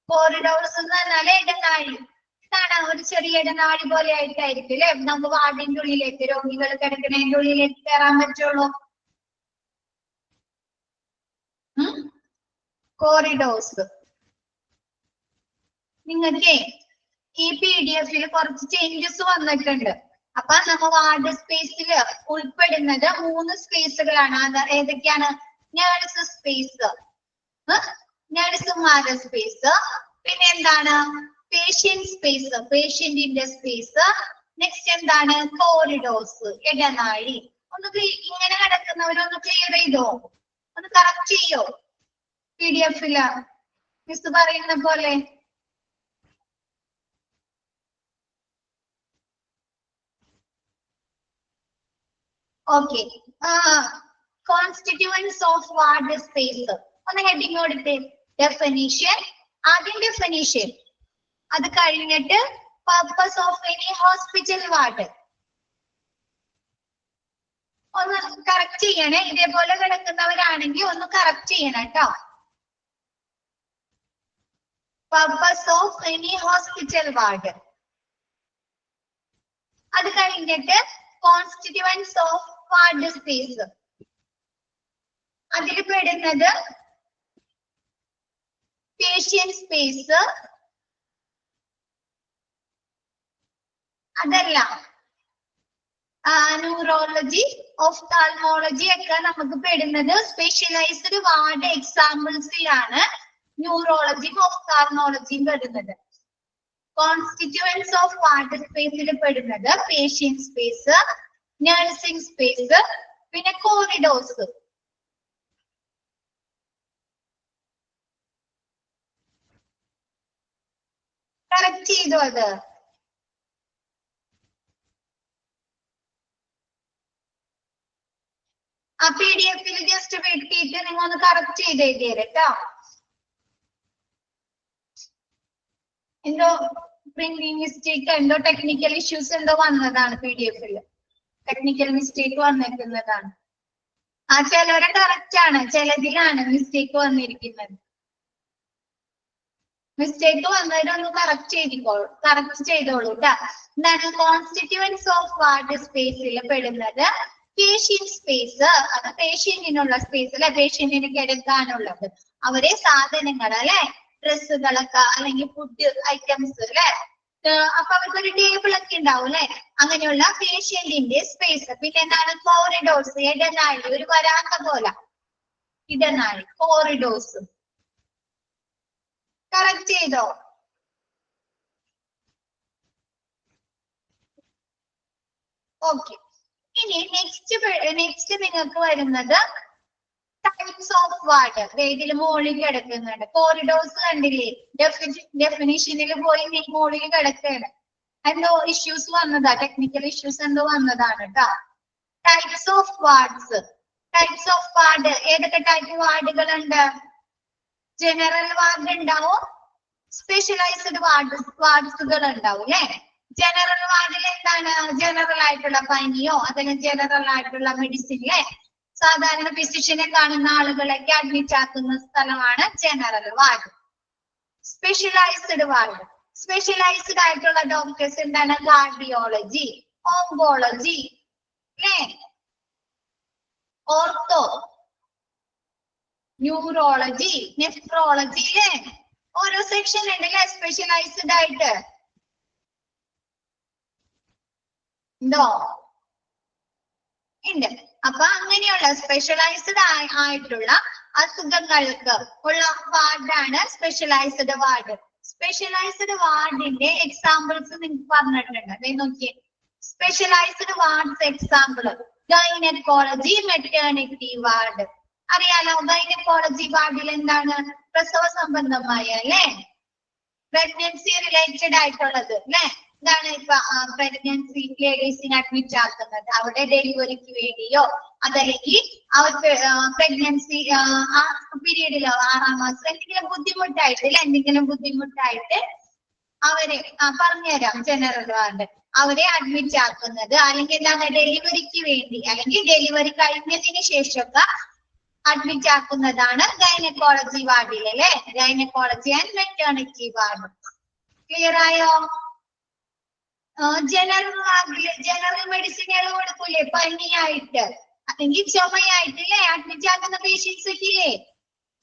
കോറിഡോർസ് എന്ന് പറഞ്ഞാൽ ഇടനാഴി. എന്താണ്? ഒരു ചെറിയ ഇടനാഴി പോലെ ആയിട്ടായിരിക്കും അല്ലെ? നമുക്ക് വാർഡിന്റെ ഉള്ളിലേക്ക് രോഗികൾ കിടക്കുന്നതിന്റെ ഉള്ളിലേക്ക് കയറാൻ പറ്റുള്ളൂ. കോറിഡോർസ്. നിങ്ങൾക്ക് ഈ PDF-ൽ കുറച്ച് ചേഞ്ചസ് വന്നിട്ടുണ്ട്. അപ്പൊ നമ്മ വാർഡ് സ്പേസിൽ ഉൾപ്പെടുന്നത് 3 സ്പേസുകളാണ്. അത് ഏതൊക്കെയാണ്? നേഴ്സ് സ്പേസ്, നഴ്സുമാരുടെ സ്പേസ്, പിന്നെ എന്താണ്? പേഷ്യന്റ് സ്പേസ്, പേഷ്യന്റിന്റെ സ്പേസ്. നെക്സ്റ്റ് എന്താണ്? കോറിഡോർസ്, ഇടനാഴി. ഒന്ന് ഇങ്ങനെ കിടക്കുന്നവരൊന്ന് ക്ലിയർ ചെയ്തോ, ഒന്ന് കറക്റ്റ് ചെയ്യോ PDF-ല് മിസ് പറയുന്ന പോലെ. Okay. Constituents of ward space ഒന്ന് ഹെഡിങ് കൊടുത്തേ. ഡെഫിനിഷൻ, ആദ്യം ഡെഫിനിഷൻ, അത് കഴിഞ്ഞിട്ട് purpose of any hospital ward. ഒന്ന് കറക്റ്റ് ചെയ്യണേ, ഇതേപോലെ കിടക്കുന്നവരാണെങ്കിൽ ഒന്ന് കറക്റ്റ് ചെയ്യണം കേട്ടോ. Purpose of any hospital ward. അത് കഴിഞ്ഞിട്ട് കോൺസ്റ്റിറ്റ്യൂവൻസ് ഓഫ് വാർഡ് സ്പേസ്. അതിൽ പെടുന്നത് പേഷ്യന്റ് സ്പേസ്, അതല്ല ന്യൂറോളജി, ഒഫ്താൽമോളജി ഒക്കെ നമുക്ക് പെടുന്നത് സ്പെഷ്യലൈസ്ഡ് വാർഡ് എക്സാമ്പിൾസിലാണ് ന്യൂറോളജിയും ഒഫ്താൽമോളജിയും പെടുന്നത്. കോൺസ്റ്റിറ്റ്യൂവൻസ് ഓഫ് വാർഡ് സ്പേസിൽ പെടുന്നത് പേഷ്യന്റ് സ്പേസ്, നഴ്സിംഗ് സ്പേസ്, പിന്നെ കോറിഡോർസ്. കറക്റ്റ് ചെയ്തോ അത്? ആ PDF-ൽ ജസ്റ്റ് വെട്ടിയിട്ട് നിങ്ങൾ ഒന്ന് കറക്റ്റ് ചെയ്ത് എഴുതിയത് കേട്ടോ. എന്തോ പ്രിന്റിംഗ് മിസ്റ്റേക്ക്, എന്തോ ടെക്നിക്കൽ ഇഷ്യൂസ് എന്തോ വന്നതാണ് PDF-ൽ. ടെക്നിക്കൽ മിസ്റ്റേക്ക് വന്നിരിക്കുന്നതാണ്. ചിലവരെ കറക്റ്റ് ആണ്, ചിലതിലാണ് മിസ്റ്റേക്ക് വന്നിരിക്കുന്നത്. മിസ്റ്റേക്ക് വന്നവരൊന്ന് കറക്റ്റ് ചെയ്തോളൂ കേട്ടോ. എന്താണ് കോൺസ്റ്റിറ്റ്യൂവൻസ് ഓഫ് വാർഡ് സ്പേസിൽ പെടുന്നത്? പേഷ്യന്റ് സ്പേസ്, അത് പേഷ്യന്റിനുള്ള സ്പേസ് അല്ലെ, പേഷ്യന്റിന് കിടക്കാനുള്ളത്. അവരെ സാധനങ്ങൾ അല്ലെ, ഡ്രസ്സുകളൊക്കെ അല്ലെങ്കിൽ ഫുഡ് ഐറ്റംസ് അല്ലെ, അപ്പൊ അവർക്കൊരു ടേബിൾ ഒക്കെ ഉണ്ടാവും അല്ലെ, അങ്ങനെയുള്ള പേഷ്യന്റിന്റെ സ്പേസ്. പിന്നെ എന്താണ്? കോറിഡോർസ്, ഇടനാഴി, ഒരു വരാന്ത പോലെ ഇടനാഴി, കോറിഡോർസ്. കറക്റ്റ് ചെയ്തോ? ഓക്കെ. ഇനി നെക്സ്റ്റ് നിങ്ങൾക്ക് വരുന്നത് ടൈപ്സ് ഓഫ് വാർഡ്. ഇതിൽ മുകളിൽ കിടക്കുന്നുണ്ട്. കോറിഡോർസ് കണ്ടില്ലേ? ഡെഫിനിഷനിൽ പോയി മുകളിൽ കിടക്കുകയാണ്. എന്തോ ഇഷ്യൂസ് വന്നതാ, ടെക്നിക്കൽ ഇഷ്യൂസ് എന്തോ വന്നതാണ് കേട്ടോ. Types of wards. Types of ward, ഏതൊക്കെ ടൈപ്പ് വാർഡുകളുണ്ട്? ജനറൽ വാർഡ് ഉണ്ടാവും, സ്പെഷ്യലൈസ്ഡ് വാർഡ്സുകൾ ഉണ്ടാവും അല്ലെ. ജനറൽ വാർഡിൽ എന്താണ്? ജനറൽ ആയിട്ടുള്ള പനിയോ അല്ലെങ്കിൽ ജനറൽ ആയിട്ടുള്ള മെഡിസിനിലെ സാധാരണ ഫിസിഷ്യനെ കാണുന്ന ആളുകളൊക്കെ അഡ്മിറ്റ് ആക്കുന്ന സ്ഥലമാണ് general ward. Specialised ward, specialised ആയിട്ടുള്ള ഡോക്ടേഴ്സ് എന്താണ്? കാർഡിയോളജി, ഓങ്കോളജി അല്ലേ, ഓർത്തോ, ന്യൂറോളജി, നെഫ്രോളജി അല്ലേ, ഓരോ സെക്ഷൻ ഉണ്ടല്ലേ സ്പെഷ്യലൈസ്ഡ് ആയിട്ട്. ഉണ്ടോ? ഉണ്ട്. അപ്പൊ അങ്ങനെയുള്ള സ്പെഷ്യലൈസ്ഡ് ആയിട്ടുള്ള അസുഖങ്ങൾക്ക് ഉള്ള വാർഡാണ് സ്പെഷ്യലൈസ്ഡ് വാർഡ്. സ്പെഷ്യലൈസ്ഡ് വാർഡിന്റെ എക്സാമ്പിൾസ് നിങ്ങൾക്ക് പറഞ്ഞിട്ടുണ്ട്. അതെ നോക്കിയേ, specialised wards example: gynaecology, maternity ward. അറിയാലോ, ഗൈനക്കോളജി വാർഡിൽ എന്താണ്? പ്രസവ സംബന്ധമായ അല്ലെ, പ്രഗ്നൻസി റിലേറ്റഡ് ആയിട്ടുള്ളത് അല്ലെ. എന്താണ് ഇപ്പൊ പ്രഗ്നൻസി ലേഡീസിനെ അഡ്മിറ്റ് ആക്കുന്നത് അവിടെ ഡെലിവറിക്ക് വേണ്ടിയോ അതല്ലെങ്കിൽ അവർക്ക് പ്രഗ്നൻസി ആ പീരീഡിലോ 6ാം മാസം എന്തെങ്കിലും ബുദ്ധിമുട്ടായിട്ട് അവരെ പറഞ്ഞുതരാം. ജനറൽ വാർഡ് അവരെ അഡ്മിറ്റ് ആക്കുന്നത്, അല്ലെങ്കിൽ എന്താണ് ഡെലിവറിക്ക് വേണ്ടി അല്ലെങ്കിൽ ഡെലിവറി കഴിഞ്ഞതിന് ശേഷമൊക്കെ അഡ്മിറ്റ് ആക്കുന്നതാണ് ഗൈനക്കോളജി വാർഡിൽ അല്ലെ. Gynaecology and maternity ward. Clear ആയോ? ജനറൽ വാർഡില് ജനറൽ മെഡിസിനുകൾ കൊടുക്കൂലേ, പനിയായിട്ട് അല്ലെങ്കിൽ ചുമയായിട്ട് അല്ലെ അഡ്മിറ്റ് ആക്കുന്ന പേഷ്യൻസ് ഒക്കെ ഇല്ലേ,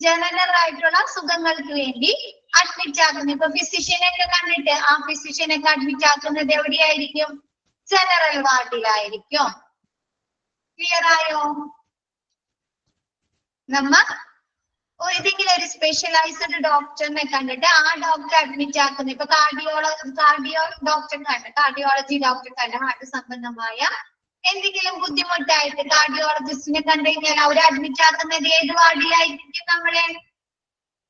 ജനറൽ ആയിട്ടുള്ള സുഖങ്ങൾക്ക് വേണ്ടി അഡ്മിറ്റ് ആക്കുന്നത്. ഇപ്പൊ ഫിസിഷ്യനൊക്കെ കണ്ടിട്ട് ആ ഫിസിഷ്യനൊക്കെ അഡ്മിറ്റ് ആക്കുന്നത് എവിടെയായിരിക്കും? ജനറൽ വാർഡിലായിരിക്കും. ക്ലിയർ ആയോ? നമ്മ ഏതെങ്കിലും ഒരു സ്പെഷ്യലൈസ്ഡ് ഡോക്ടറിനെ കണ്ടിട്ട് ആ ഡോക്ടർ അഡ്മിറ്റ് ആക്കുന്ന ഇപ്പൊ കാർഡിയോ ഡോക്ടർ കണ്ട് കാർഡിയോളജി ഡോക്ടർ കണ്ട് ഹാർട്ട് സംബന്ധമായ എന്തെങ്കിലും ബുദ്ധിമുട്ടായിട്ട് കാർഡിയോളജിസ്റ്റിനെ കണ്ടു കഴിഞ്ഞാൽ അവർ അഡ്മിറ്റ് ആക്കുന്നത് ഏത് വാർഡിലായിരിക്കും? നമ്മളെ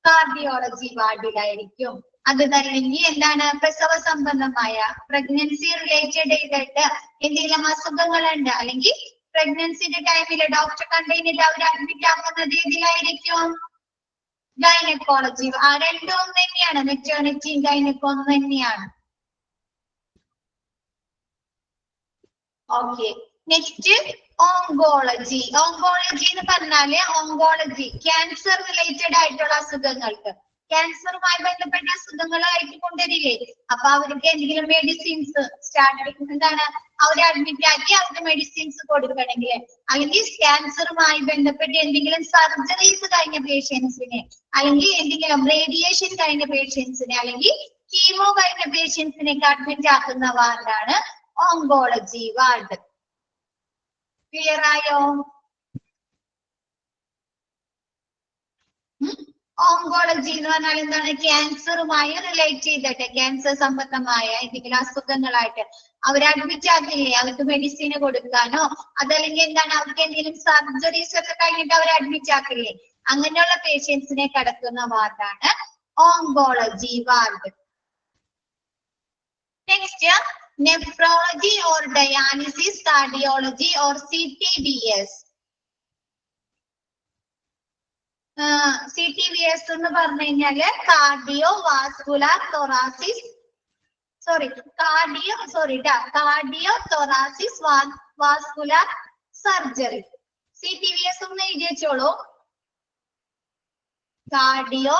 കാർഡിയോളജി വാർഡിലായിരിക്കും. അത് അല്ലെങ്കിൽ എന്താണ് പ്രസവ സംബന്ധമായ പ്രഗ്നൻസി റിലേറ്റഡ് ചെയ്തിട്ട് എന്തെങ്കിലും അസുഖങ്ങളുണ്ട് അല്ലെങ്കിൽ പ്രഗ്നൻസിന്റെ ടൈമിൽ ഡോക്ടർ കണ്ടു കഴിഞ്ഞിട്ട് അവർ അഡ്മിറ്റ് ആക്കുന്നത് ഏതിലായിരിക്കും? ഗൈനക്കോളജി. ആ രണ്ടും ഒന്ന് തന്നെയാണ്, മെറ്റേണിറ്റിയും ഗൈനക്കോ ഒന്ന് തന്നെയാണ്. Okay, next oncology. ഓങ്കോളജി എന്ന് പറഞ്ഞാല് ഓങ്കോളജി ക്യാൻസർ റിലേറ്റഡ് ആയിട്ടുള്ള അസുഖങ്ങൾക്ക്, ക്യാൻസറുമായി ബന്ധപ്പെട്ട അസുഖങ്ങളായിട്ട് കൊണ്ടുവരില്ലേ, അപ്പൊ അവർക്ക് എന്തെങ്കിലും മെഡിസിൻസ് എന്താണ് അവരെ അഡ്മിറ്റ് ആക്കി അവർക്ക് മെഡിസിൻസ് കൊടുക്കണമെങ്കിൽ, അല്ലെങ്കിൽ ക്യാൻസറുമായി ബന്ധപ്പെട്ട് എന്തെങ്കിലും സർജറീസ് കഴിഞ്ഞ പേഷ്യൻസിനെ, അല്ലെങ്കിൽ എന്തെങ്കിലും റേഡിയേഷൻ കഴിഞ്ഞ പേഷ്യൻസിനെ, അല്ലെങ്കിൽ കീമോ കഴിഞ്ഞ പേഷ്യൻസിനെ അഡ്മിറ്റ് ആക്കുന്ന വാർഡാണ് ഓങ്കോളജി വാർഡ്. ക്ലിയർ ആയോ? ഓങ്കോളജി എന്ന് പറഞ്ഞാൽ എന്താണ്? ക്യാൻസറുമായി റിലേറ്റ് ചെയ്തിട്ട് ക്യാൻസർ സംബന്ധമായ എന്തെങ്കിലും അസുഖങ്ങളായിട്ട് അവരെ അഡ്മിറ്റ് ആക്കില്ലേ, അവർക്ക് മെഡിസിൻ കൊടുക്കാനോ അതല്ലെങ്കിൽ എന്താണ് അവർക്ക് എന്തെങ്കിലും സർജറീസ് ഒക്കെ കഴിഞ്ഞിട്ട് അവരെ അഡ്മിറ്റ് ആക്കില്ലേ, അങ്ങനെയുള്ള പേഷ്യൻസിനെ കടക്കുന്ന വാർഡാണ് oncology ward. Next nephrology or dialysis, cardiology or CTVS. CTVS എന്ന് പറഞ്ഞു കഴിഞ്ഞാല് cardio vascular thoracic cardio thoracic vascular surgery. CTVS ഒന്ന് എഴുതി വെച്ചോളൂ. കാർഡിയോ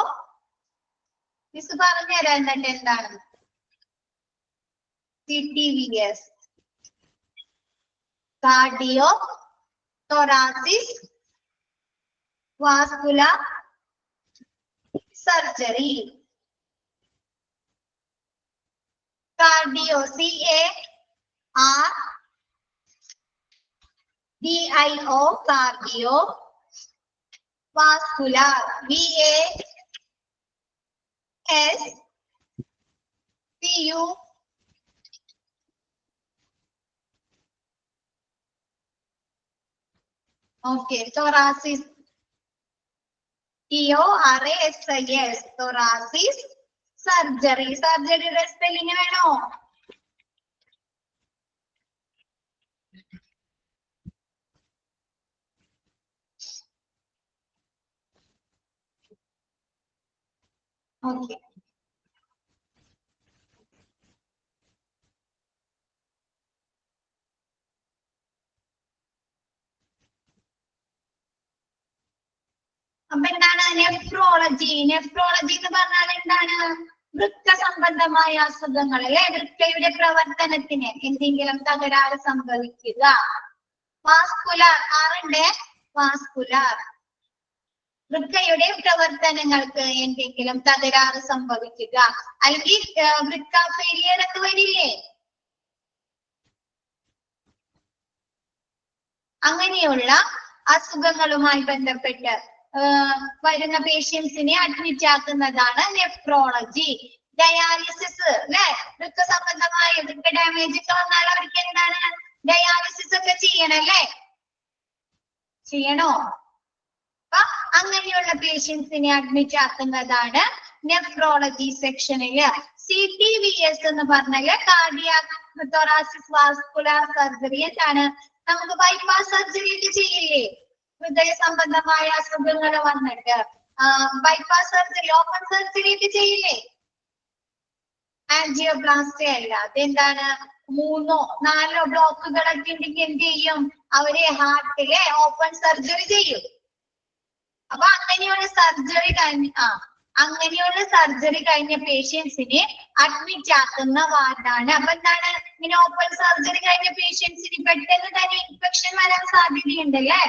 മിസ് പറഞ്ഞുതരാം എന്നിട്ട് എന്താണ് CTVS. Cardio thoracic vascular surgery. Cardio, CARDIO, cardio. Vascular, VASCU. Okay, thoracic, TORACIS, thoracic surgery. Surgery spelling വേണോ? Okay. അപ്പൊ എന്താണ് നെഫ്രോളജി? നെഫ്രോളജി എന്ന് പറഞ്ഞാൽ എന്താണ്? വൃക്ക സംബന്ധമായ അസുഖങ്ങൾ അല്ലെ, വൃക്കയുടെ പ്രവർത്തനത്തിന് എന്തെങ്കിലും തകരാറ് സംഭവിക്കുക. വാസ്കുലാർ, ആറുണ്ട് വാസ്കുലാർ, വൃക്കയുടെ പ്രവർത്തനങ്ങൾക്ക് എന്തെങ്കിലും തകരാറ് സംഭവിക്കുക, അല്ലെങ്കിൽ വൃക്ക ഫെയിലിയർ ഒക്കെ വരില്ലേ, അങ്ങനെയുള്ള അസുഖങ്ങളുമായി ബന്ധപ്പെട്ട് വരുന്ന പേഷ്യൻസിനെ അഡ്മിറ്റ് ആക്കുന്നതാണ് നെഫ്രോളജി. ഡയാലിസിസ് അല്ലെ, വൃക്ക സംബന്ധമായ വൃക്ക ഡാമേജ് ഒക്കെ വന്നാൽ അവർക്ക് എന്താണ് ഡയാലിസിസ് ഒക്കെ ചെയ്യണല്ലേ, ചെയ്യണോ? അപ്പൊ അങ്ങനെയുള്ള പേഷ്യൻസിനെ അഡ്മിറ്റ് ആക്കുന്നതാണ് നെഫ്രോളജി സെക്ഷനില്. CTVS എന്ന് പറഞ്ഞാല് കാർഡിയാക് തൊറാസിക് വാസ്കുലാർ സർജറി. എന്താണ്? നമുക്ക് ബൈപ്പാസ് സർജറി ഒക്കെ ചെയ്യില്ലേ, ഹൃദയ സംബന്ധമായ അസുഖങ്ങൾ വന്നിട്ട് ബൈപ്പാസ് സർജറി, ഓപ്പൺ സർജറി ഒക്കെ ചെയ്യില്ലേ, ആൻജിയോപ്ലാസ്റ്റി അല്ല, അതെന്താണ് 3 4 ബ്ലോക്കുകളൊക്കെ ഉണ്ടെങ്കിൽ എന്ത് ചെയ്യും, അവര് ഹാർട്ടിലെ ഓപ്പൺ സർജറി ചെയ്യും. അപ്പൊ അങ്ങനെയുള്ള സർജറി കഴിഞ്ഞ പേഷ്യൻസിനെ അഡ്മിറ്റ് ആക്കുന്ന വാർഡാണ്. അപ്പൊ എന്താണ്, ഇങ്ങനെ ഓപ്പൺ സർജറി കഴിഞ്ഞ പേഷ്യൻസിന് പെട്ടെന്ന് തന്നെ ഇൻഫെക്ഷൻ വരാൻ സാധ്യതയുണ്ടല്ലേ,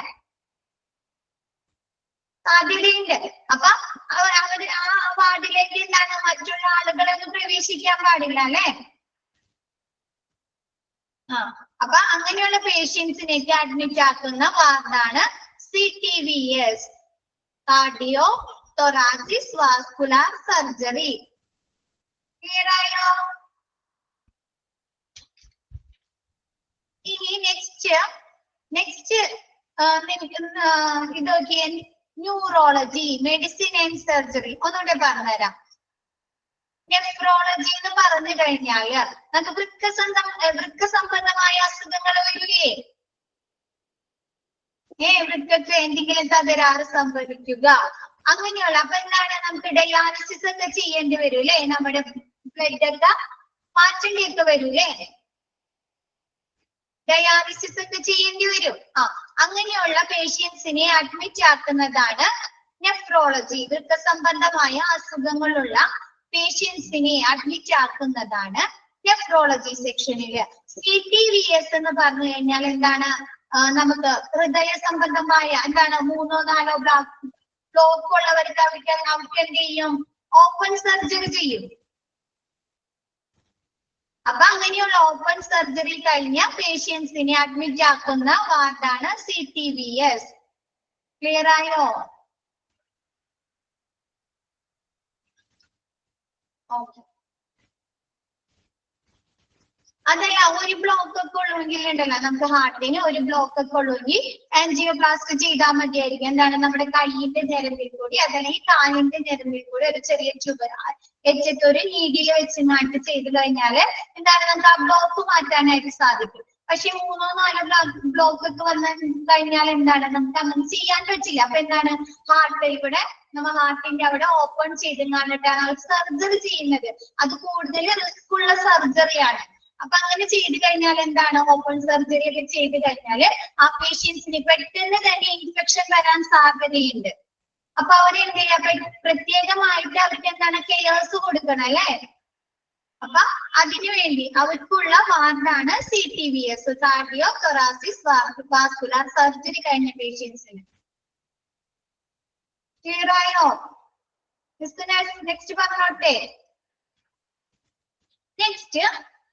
സാധ്യതയുണ്ട്. അപ്പൊ അവര് ആ വാർഡിലേക്ക് എന്താണ് മറ്റുള്ള ആളുകളൊന്നും പ്രവേശിക്കാൻ പാടില്ല അല്ലെ. അപ്പൊ അങ്ങനെയുള്ള പേഷ്യൻസിനേക്ക് അഡ്മിറ്റ് ആക്കുന്ന വാർഡാണ് CTVS. Cardio thoracic vascular surgery. Clear ആയോ? ഇനി നെക്സ്റ്റ് ഇത് നോക്കിയേ, ന്യൂറോളജി, മെഡിസിൻ ആൻഡ് സർജറി. ഒന്നുകൂടെ പറഞ്ഞുതരാം. നെഫ്രോളജി എന്ന് പറഞ്ഞു കഴിഞ്ഞാല് നമുക്ക് വൃക്ക സംബന്ധമായ അസുഖങ്ങൾ വരില്ലേ? വൃക്കക്ക് എന്തെങ്കിലും തകരാറ് സംഭവിക്കുക, അങ്ങനെയുള്ള. അപ്പൊ എന്താണ്, നമുക്ക് ഡയാലിസിസ് ഒക്കെ ചെയ്യേണ്ടി വരും അല്ലെ? നമ്മുടെ ബ്ലഡ് ഒക്കെ മാറ്റേണ്ടിയൊക്കെ വരൂല്ലേ? ഡയാലിസിസ് ഒക്കെ ചെയ്യേണ്ടി വരും. അങ്ങനെയുള്ള പേഷ്യൻസിനെ അഡ്മിറ്റ് ആക്കുന്നതാണ് നെഫ്രോളജി. വൃക്ക സംബന്ധമായ അസുഖങ്ങളുള്ള പേഷ്യൻസിനെ അഡ്മിറ്റ് ആക്കുന്നതാണ് നെഫ്രോളജി സെക്ഷനില്. CTVS എന്ന് പറഞ്ഞു കഴിഞ്ഞാൽ എന്താണ്? നമുക്ക് ഹൃദയ സംബന്ധമായ എന്താണ് 3 or 4 ബ്ലോക്ക് ഉള്ളവർക്ക് അവർക്ക് എന്ത് ചെയ്യും? ഓപ്പൺ സർജറി ചെയ്യും. അപ്പൊ അങ്ങനെയുള്ള ഓപ്പൺ സർജറി കഴിഞ്ഞ പേഷ്യൻസിനെ അഡ്മിറ്റ് ആക്കുന്ന വാർഡാണ് CTVS. ക്ലിയർ ആയോ? ഓക്കെ. അതല്ല, ഒരു ബ്ലോക്ക് ഒക്കെ ഉള്ളെങ്കിൽ ഉണ്ടല്ലോ, നമുക്ക് ഹാർട്ടിന് ഒരു ബ്ലോക്ക് ഒക്കെ ഉള്ളെങ്കിൽ ആൻജിയോപ്ലാസ്റ്റ് ചെയ്താൽ മതിയായിരിക്കും. എന്താണ്, നമ്മുടെ കൈയിന്റെ ഞരമ്പിൽ കൂടി അതല്ലെങ്കിൽ കാലിന്റെ ഞരമ്പിൽ കൂടി ഒരു ചെറിയ ട്യൂബർ വെച്ചിട്ടൊരു നീഡിൽ വെച്ച് മാറ്റി ചെയ്ത് കഴിഞ്ഞാല് എന്താണ്, നമുക്ക് ആ ബ്ലോക്ക് മാറ്റാനായിട്ട് സാധിക്കും. പക്ഷെ 3 or 4 ബ്ലോക്ക് ഒക്കെ വന്നു കഴിഞ്ഞാൽ എന്താണ്, നമുക്ക് അങ്ങനെ ചെയ്യാൻ പറ്റില്ല. അപ്പൊ എന്താണ്, ഹാർട്ടിൽ കൂടെ നമ്മൾ ഹാർട്ടിന്റെ അവിടെ ഓപ്പൺ ചെയ്ത് കാണിട്ടാണ് സർജറി ചെയ്യുന്നത്. അത് കൂടുതൽ റിസ്ക് ഉള്ള സർജറിയാണ്. അപ്പൊ അങ്ങനെ ചെയ്ത് കഴിഞ്ഞാൽ എന്താണ്, ഓപ്പൺ സർജറി ഒക്കെ ചെയ്ത് കഴിഞ്ഞാല് ആ പേഷ്യൻസിന് പെട്ടെന്ന് തന്നെ ഇൻഫെക്ഷൻ വരാൻ സാധ്യതയുണ്ട്. അപ്പൊ അവരെന്ത് ചെയ്യാ, പ്രത്യേകമായിട്ട് അവർക്ക് എന്താണ് കെയർസ് കൊടുക്കണം അല്ലെ? അപ്പൊ അതിനുവേണ്ടി അവർക്കുള്ള വാർഡാണ് CTVS, cardio thoracic vascular surgery കഴിഞ്ഞ പേഷ്യൻസിന്. ക്ലിയർ ആയോ? നെക്സ്റ്റ് പറഞ്ഞോട്ടെ. Next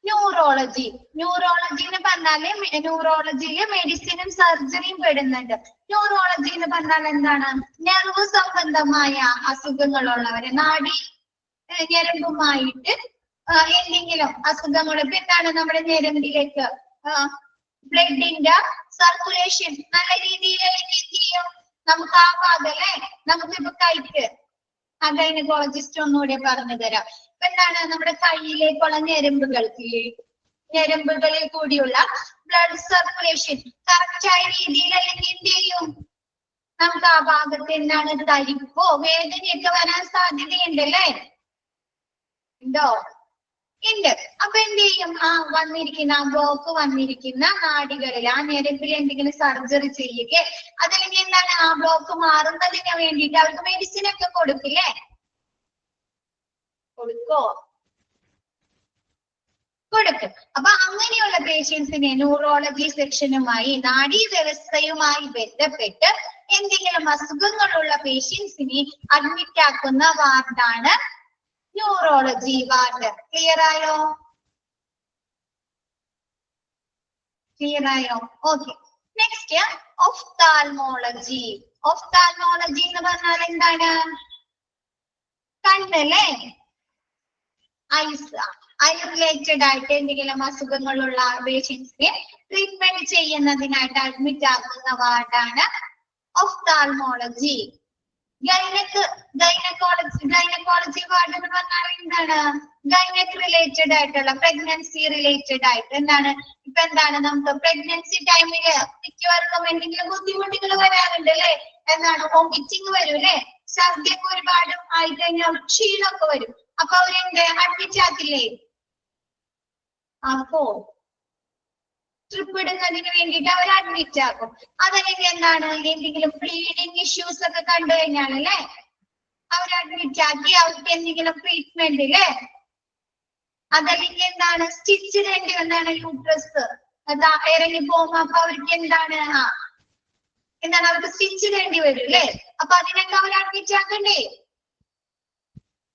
neurology. ന്യൂറോളജി എന്ന് പറഞ്ഞാല് ന്യൂറോളജിയില് മെഡിസിനും സർജറിയും പെടുന്നുണ്ട്. ന്യൂറോളജി എന്ന് പറഞ്ഞാൽ എന്താണ്, നെർവ് സംബന്ധമായ അസുഖങ്ങളുള്ളവര്, നാഡി ഞരമ്പുമായിട്ട് എന്തെങ്കിലും അസുഖങ്ങൾ. ഇപ്പൊ എന്താണ്, നമ്മുടെ ഞരമ്പിലേക്ക് ബ്ലഡിന്റെ സർക്കുലേഷൻ നല്ല രീതിയിൽ എന്ത് ചെയ്യും, നമുക്ക് ആ ഭാഗം അല്ലെ, നമുക്കിപ്പോ കൈക്ക് ഗൈനക്കോളജിസ്റ്റ് ഒന്നുകൂടെ പറഞ്ഞു തരാം. ഇപ്പൊ എന്താണ്, നമ്മുടെ കൈയിലേക്കുള്ള ഞരമ്പുകളിൽ കൂടിയുള്ള ബ്ലഡ് സർക്കുലേഷൻ കറക്റ്റായ രീതിയിൽ അല്ലെങ്കിൽ എന്ത് ചെയ്യും, നമുക്ക് ആ ഭാഗത്ത് എന്താണ് തരിപ്പോ വേദനയൊക്കെ വരാൻ സാധ്യതയുണ്ടല്ലേ? ഉണ്ടോ? ഉണ്ട്. അപ്പൊ എന്ത് ചെയ്യും, വന്നിരിക്കുന്ന ബ്ലോക്ക് വന്നിരിക്കുന്ന നാഡികളിൽ ആ ഞരമ്പിൽ എന്തെങ്കിലും സർജറി ചെയ്യുക, അതല്ലെങ്കിൽ എന്താണ് ആ ബ്ലോക്ക് മാറുന്നതിന് വേണ്ടിയിട്ട് അവർക്ക് മെഡിസിൻ ഒക്കെ കൊടുക്കില്ലേ? കൊടുക്കോ? കൊടുക്കും. അപ്പൊ അങ്ങനെയുള്ള പേഷ്യൻസിനെ ന്യൂറോളജി സെക്ഷനുമായി നാഡീ വ്യവസ്ഥയുമായി ബന്ധപ്പെട്ട് എന്തെങ്കിലും അസുഖങ്ങളുള്ള പേഷ്യൻസിനെ അഡ്മിറ്റ് ആക്കുന്ന വാർഡാണ് ന്യൂറോളജി വാർഡ്. ക്ലിയർ ആയോ? ക്ലിയർ ആയോ? ഓക്കെ. Next ophthalmology. ഒഫ്താൽമോളജി എന്ന് പറഞ്ഞാൽ എന്താണ്? കണ്ണല്ലേ? ഐ റിലേറ്റഡ് ആയിട്ട് എന്തെങ്കിലും അസുഖങ്ങളുള്ള പേഷ്യൻസിനെ ട്രീറ്റ്മെന്റ് ചെയ്യുന്നതിനായിട്ട് അഡ്മിറ്റ് ആക്കുന്ന വാർഡാണ് ഒഫ്താൽമോളജി. ഗൈനക്കോളജി വാർഡ് എന്ന് പറഞ്ഞാൽ എന്താണ്? ഗൈനക് റിലേറ്റഡ് ആയിട്ടുള്ള പ്രഗ്നൻസി റിലേറ്റഡ് ആയിട്ട് എന്താണ്, ഇപ്പൊ എന്താണ്, നമുക്ക് പ്രഗ്നൻസി ടൈമില് മിക്കവർക്കും എന്തെങ്കിലും ബുദ്ധിമുട്ടുകൾ വരാറുണ്ട് അല്ലെ? എന്താണ്, വോമിറ്റിംഗ് വരും അല്ലെ? ഛർദിയൊക്കെ ഒരുപാട് ആയിക്കഴിഞ്ഞാൽ ക്ഷീണമൊക്കെ വരും. അപ്പൊ അവരെന്ത് അഡ്മിറ്റ് ആക്കില്ലേ? അപ്പോ ട്രിപ്പ് ഇടുന്നതിന് വേണ്ടിയിട്ട് അവർ അഡ്മിറ്റ് ആക്കും. അതല്ലെങ്കിൽ എന്താണ്, എന്തെങ്കിലും ബ്ലീഡിങ് ഇഷ്യൂസ് ഒക്കെ കണ്ടു കഴിഞ്ഞാൽ അല്ലെ അവർ അഡ്മിറ്റ് ആക്കി അവർക്ക് എന്തെങ്കിലും ട്രീറ്റ്മെന്റ് അല്ലേ? അതല്ലെങ്കിൽ എന്താണ്, സ്റ്റിച്ച് ഇടേണ്ടി എന്താണ്, യൂട്രസ് ഇറങ്ങി പോകുമ്പോ അപ്പൊ അവർക്ക് എന്താണ് അവർക്ക് സ്റ്റിച്ച് ഇടേണ്ടി വരും അല്ലെ? അപ്പൊ അതിനൊക്കെ അവർ അഡ്മിറ്റ് ആക്കണ്ടേ?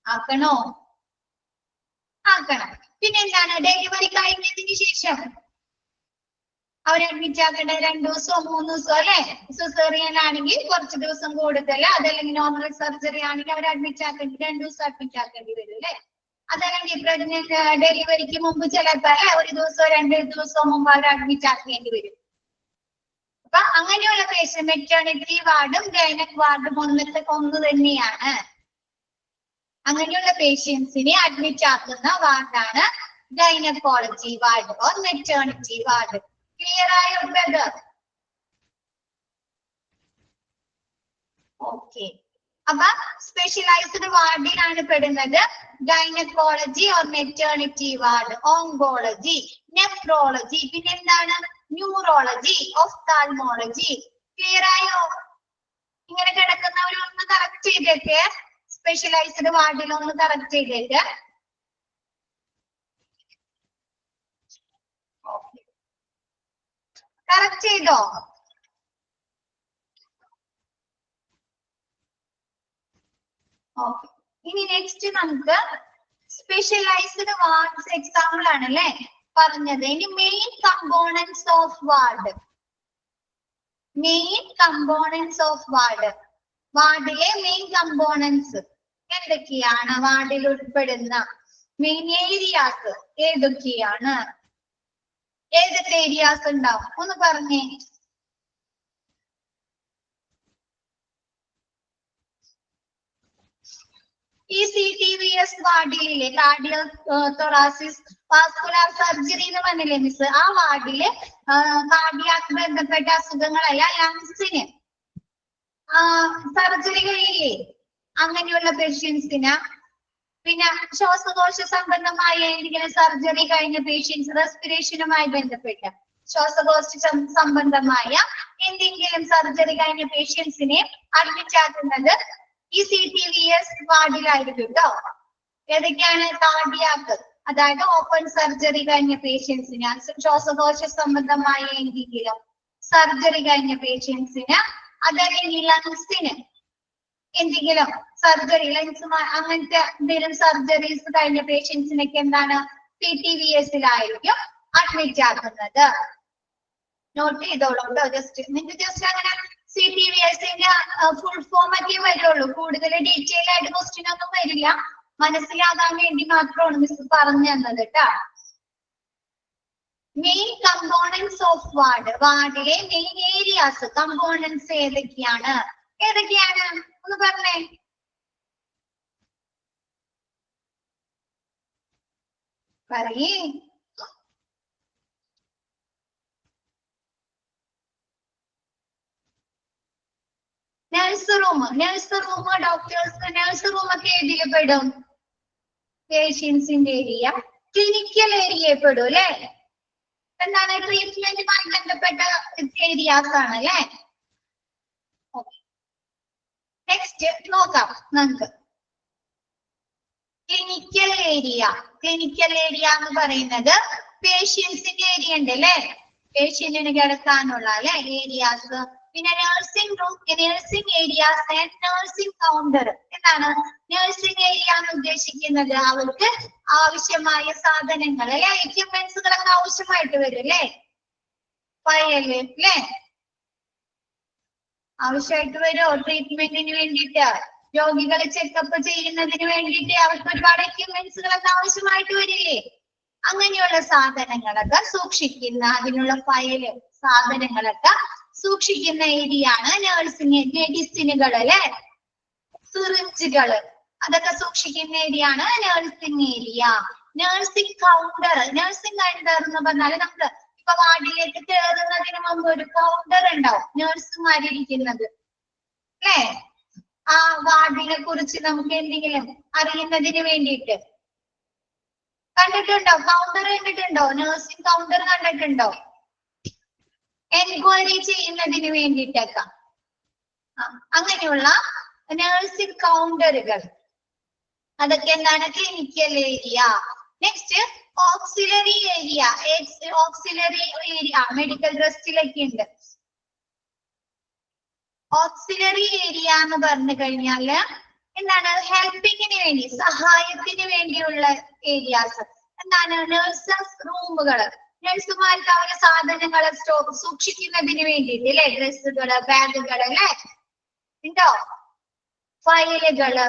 ആക്കണോ? ആക്കണം. പിന്നെ എന്താണ്, ഡെലിവറി കഴിഞ്ഞതിന് ശേഷം അവർ അഡ്മിറ്റ് ആക്കേണ്ട 2 ദിവസമോ 3 ദിവസമോ അല്ലെ? സിസേറിയൻ ആണെങ്കിൽ കുറച്ച് ദിവസം കൂടുതൽ, അതല്ലെങ്കിൽ നോർമൽ സർജറി ആണെങ്കിൽ അവർ അഡ്മിറ്റ് ആക്കേണ്ടി 2 ദിവസം അഡ്മിറ്റ് ആക്കേണ്ടി വരും അല്ലെ? അതല്ലെങ്കിൽ പ്രഗ്നന്റ് ഡെലിവറിക്ക് മുമ്പ് ചിലപ്പോൾ 1 ദിവസമോ 2 ദിവസമോ മുമ്പ് അവർ അഡ്മിറ്റ് ആക്കേണ്ടി വരും. അപ്പൊ അങ്ങനെയുള്ള പേഷ്യന്റ് മെറ്റേണിറ്റി വാർഡും ഗൈനക് വാർഡും ഒന്ന് തന്നെയാണ്. അങ്ങനെയുള്ള പേഷ്യൻസിനെ അഡ്മിറ്റ് ആക്കുന്ന വാർഡാണ് gynaecology ward or maternity ward. Clear ആയോ ബ്രദർ? ഓക്കെ. അപ്പൊ സ്പെഷ്യലൈസ്ഡ് വാർഡിലാണ് പെടുന്നത് gynaecology or maternity ward, oncology, nephrology, പിന്നെ എന്താണ് ന്യൂറോളജി, ഒഫ്താൽമോളജി. ക്ലിയർ ആയോ? ഇങ്ങനെ കിടക്കുന്നവരൊന്ന് കറക്റ്റ് ചെയ്തേക്ക്. സ്പെഷ്യലൈസ്ഡ് വാർഡിൽ ഒന്ന് കറക്റ്റ് ചെയ്തേക്ക്. കറക്റ്റ് ചെയ്തോ? ഓക്കെ. ഇനി നെക്സ്റ്റ് നമുക്ക് സ്പെഷ്യലൈസ്ഡ് വാർഡ്സ് എക്സാമ്പിൾ ആണല്ലേ പറഞ്ഞത്. ഇനി main components of ward. Main components of ward, വാർഡിലെ മെയിൻ കമ്പോണൻസ് എന്തൊക്കെയാണ്? വാർഡിൽ ഉൾപ്പെടുന്ന മെയിൻ ഏരിയാസ് ഏതൊക്കെയാണ്? ഏതൊക്കെ ഏരിയാസ് ഉണ്ടാവും ഒന്ന് പറഞ്ഞേ. ഈ CTVS വാർഡിലെ കാർഡിയോ തൊറാസിസ് വാസ്കുലാർ സർജറി എന്ന് പറഞ്ഞില്ലേ മിസ്? ആ വാർഡില് കാർഡിയാക്ക് ബന്ധപ്പെട്ട അസുഖങ്ങളല്ല, ലങ്സിന് സർജറികളില്ലേ അങ്ങനെയുള്ള പേഷ്യൻസിന്, പിന്നെ ശ്വാസകോശ സംബന്ധമായ എന്തെങ്കിലും സർജറി കഴിഞ്ഞ പേഷ്യൻസ്, റെസ്പിറേഷനുമായി ബന്ധപ്പെട്ട ശ്വാസകോശ സംബന്ധമായ എന്തെങ്കിലും സർജറി കഴിഞ്ഞ പേഷ്യൻസിനെ അഡ്മിറ്റ് ആക്കുന്നത് ഈ CTVS വാർഡിലായിരിക്കും കേട്ടോ. ഏതൊക്കെയാണ്? കാർഡിയാക്ക്, അതായത് ഓപ്പൺ സർജറി കഴിഞ്ഞ പേഷ്യൻസിന്, ശ്വാസകോശ സംബന്ധമായ എന്തെങ്കിലും സർജറി കഴിഞ്ഞ പേഷ്യൻസിന്, അതല്ലെങ്കിൽ ലങ്സിന് എന്തെങ്കിലും സർജറി, ലങ്സ് അങ്ങനത്തെ എന്തെങ്കിലും സർജറീസ് കഴിഞ്ഞ പേഷ്യൻസിനൊക്കെ എന്താണ് CTVS-ലായിരിക്കും അഡ്മിറ്റ് ആക്കുന്നത്. നോട്ട് ചെയ്തോളൂ കേട്ടോ. നിങ്ങൾക്ക് ജസ്റ്റ് അങ്ങനെ CTVS-ന്റെ ഫുൾ ഫോം ഒക്കെ വരുള്ളൂ, കൂടുതൽ ഡീറ്റെയിൽ ആയിട്ട് ക്വസ്റ്റ്യൻ ഒന്നും വരില്ല. മനസ്സിലാകാൻ വേണ്ടി മാത്രമാണ് മിസ് പറഞ്ഞു തന്നത് കേട്ടോ. മെയിൻ കമ്പോണൻസ് ഓഫ് വാർഡ്, വാർഡിലെ മെയിൻ ഏരിയാസ്, കമ്പോണൻസ് ഏതൊക്കെയാണ്? ഏതൊക്കെയാണ് ഒന്ന് പറഞ്ഞേ. പറയേ. Nurse room, doctors nurse room ഒക്കെ ഏതിൽ പെടും? പേഷ്യൻസിന്റെ ഏരിയ, ക്ലിനിക്കൽ ഏരിയ പെടും അല്ലെ? എന്താണ്? ട്രീറ്റ്മെന്റുമായി ബന്ധപ്പെട്ട ഏരിയാസ് ആണ് അല്ലെ? നെക്സ്റ്റ് നോക്കാം നമുക്ക്. ക്ലിനിക്കൽ ഏരിയ എന്ന് പറയുന്നത് പേഷ്യൻസിന്റെ ഏരിയ ഉണ്ട് അല്ലെ? പേഷ്യന്റിന് കിടക്കാനുള്ള അല്ലെ ഏരിയാസ്. പിന്നെ nursing room, nursing areas and nursing counter. എന്താണ് നഴ്സിംഗ് ഏരിയ എന്ന് ഉദ്ദേശിക്കുന്നത്? അവർക്ക് ആവശ്യമായ സാധനങ്ങൾ അല്ലെ, എക്യുപ്മെന്റ്സുകളൊക്കെ ആവശ്യമായിട്ട് വരും അല്ലെ? ഫയല് അല്ലെ ആവശ്യമായിട്ട് വരുമോ? ട്രീറ്റ്മെന്റിന് വേണ്ടിയിട്ട്, രോഗികളെ ചെക്കപ്പ് ചെയ്യുന്നതിന് വേണ്ടിയിട്ട് അവർക്ക് ഒരുപാട് എക്യുപ്മെന്റ്സുകളൊക്കെ ആവശ്യമായിട്ട് വരില്ലേ? അങ്ങനെയുള്ള സാധനങ്ങളൊക്കെ സൂക്ഷിക്കുന്ന, അതിനുള്ള ഫയല് സാധനങ്ങളൊക്കെ സൂക്ഷിക്കുന്ന ഏരിയ ആണ് നഴ്സിംഗ്. മെഡിസിനുകൾ അല്ലെ, സിറിഞ്ചുകള് അതൊക്കെ സൂക്ഷിക്കുന്ന ഏരിയ ആണ് നഴ്സിംഗ് ഏരിയ. നഴ്സിംഗ് കൗണ്ടർ എന്ന് പറഞ്ഞാല് നമുക്ക് ഇപ്പൊ വാർഡിലേക്ക് കയറുന്നതിന് മുമ്പ് ഒരു കൗണ്ടർ ഉണ്ടാവും, നഴ്സുമാരിയിരിക്കുന്നത് അല്ലേ? ആ വാർഡിനെ കുറിച്ച് നമുക്ക് എന്തെങ്കിലും അറിയുന്നതിന് വേണ്ടിയിട്ട് കണ്ടിട്ടുണ്ടോ? കൗണ്ടർ കണ്ടിട്ടുണ്ടോ? നഴ്സിംഗ് കൗണ്ടർ കണ്ടിട്ടുണ്ടോ? എൻക്വയറി ചെയ്യുന്നതിന് വേണ്ടിയിട്ടൊക്കെ അങ്ങനെയുള്ള നഴ്സിംഗ് കൗണ്ടറുകൾ, അതൊക്കെ എന്താണ്? Clinical area. Next auxiliary area. Medical ഡ്രസ്റ്റിലൊക്കെ ഉണ്ട്. ഓക്സിലറി ഏരിയ എന്ന് പറഞ്ഞു കഴിഞ്ഞാല് എന്താണ്? ഹെൽപ്പിങ്ങിന് വേണ്ടി, സഹായത്തിന് വേണ്ടിയുള്ള ഏരിയാസ്. എന്താണ്? നഴ്സസ് റൂമുകൾ, നഴ്സുമാർക്ക് അവരുടെ സാധനങ്ങളെ സൂക്ഷിക്കുന്നതിന് വേണ്ടിയിട്ട് അല്ലെ, ഡ്രസ്സുകള്, ബാഗുകള് അല്ലെ ഉണ്ടോ, ഫയലുകള്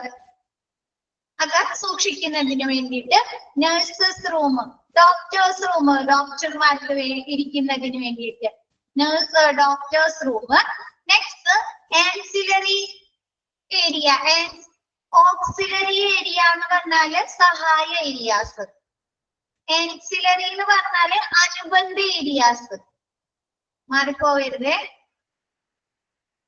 ഒക്കെ സൂക്ഷിക്കുന്നതിന് വേണ്ടിയിട്ട് നഴ്സസ് റൂം, ഡോക്ടേഴ്സ് റൂം, ഡോക്ടർമാർക്ക് ഇരിക്കുന്നതിന് വേണ്ടിയിട്ട് nurse doctors room. Next ancillary area. Auxiliary area എന്ന് പറഞ്ഞാല് സഹായ ഏരിയാസ്. ആൻസിലറി എന്ന് പറഞ്ഞാല് അനുബന്ധ ഏരിയാസ്. മാറിപ്പോവരുതേ.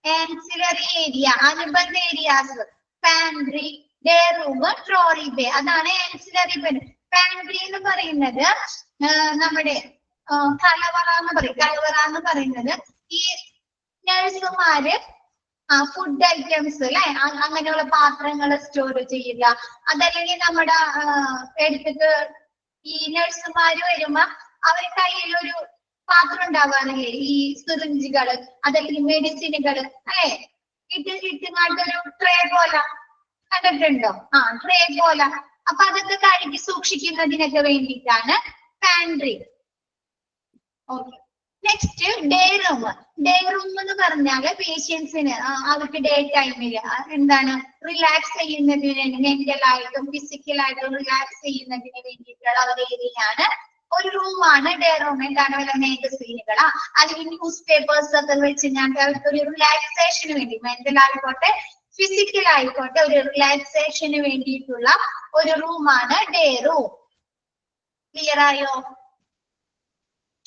ആൻസിലറി ഏരിയ അനുബന്ധ areas. Pantry, day room, trolley bay, അതാണ് ആൻസിലറി. പാൻട്രി എന്ന് പറയുന്നത് നമ്മുടെ കലവറ എന്ന് പറയും. കലവറ എന്ന് പറയുന്നത് ഈ നഴ്സുമാര് ഫുഡ് ഐറ്റംസ് അല്ലെ, അങ്ങനെയുള്ള പാത്രങ്ങൾ സ്റ്റോർ ചെയ്യുക. അതല്ലെങ്കിൽ നമ്മുടെ എടുത്തിട്ട് ഈ നഴ്സുമാര് വരുമ്പോ അവരുടെ കയ്യിൽ ഒരു പാത്രം ഉണ്ടാവാറില്ലേ, ഈ സിറിഞ്ചുകള് അതല്ലെങ്കിൽ മെഡിസിനുകള് അല്ലെ, ഇട്ടുങ്ങാട്ടൊരു ട്രേ പോലെ കണ്ടിട്ടുണ്ടോ? ട്രേ പോലെ. അപ്പൊ അതൊക്കെ കഴുകി സൂക്ഷിക്കുന്നതിനൊക്കെ വേണ്ടിയിട്ടാണ് pantry. Okay. Next day room. Day room എന്ന് പറഞ്ഞാല് പേഷ്യൻസിന് അവർക്ക് ഡേ ടൈമിൽ എന്താണ് റിലാക്സ് ചെയ്യുന്നതിന്, മെന്റലായിട്ടും ഫിസിക്കലായിട്ടും റിലാക്സ് ചെയ്യുന്നതിന് വേണ്ടിയിട്ടുള്ള ഒരു ഏരിയയാണ്, ഒരു റൂമാണ് ഡേ റൂം. എന്താണ് വല്ല മാഗസീനുകളാ അല്ലെങ്കിൽ ന്യൂസ് പേപ്പേഴ്സ് ഒക്കെ വെച്ച് ഞാൻ ഒരു റിലാക്സേഷന് വേണ്ടി, മെന്റൽ ആയിക്കോട്ടെ ഫിസിക്കൽ ആയിക്കോട്ടെ, ഒരു റിലാക്സേഷന് വേണ്ടിയിട്ടുള്ള ഒരു റൂമാണ് ഡേ റൂം. ക്ലിയർ ആയോ?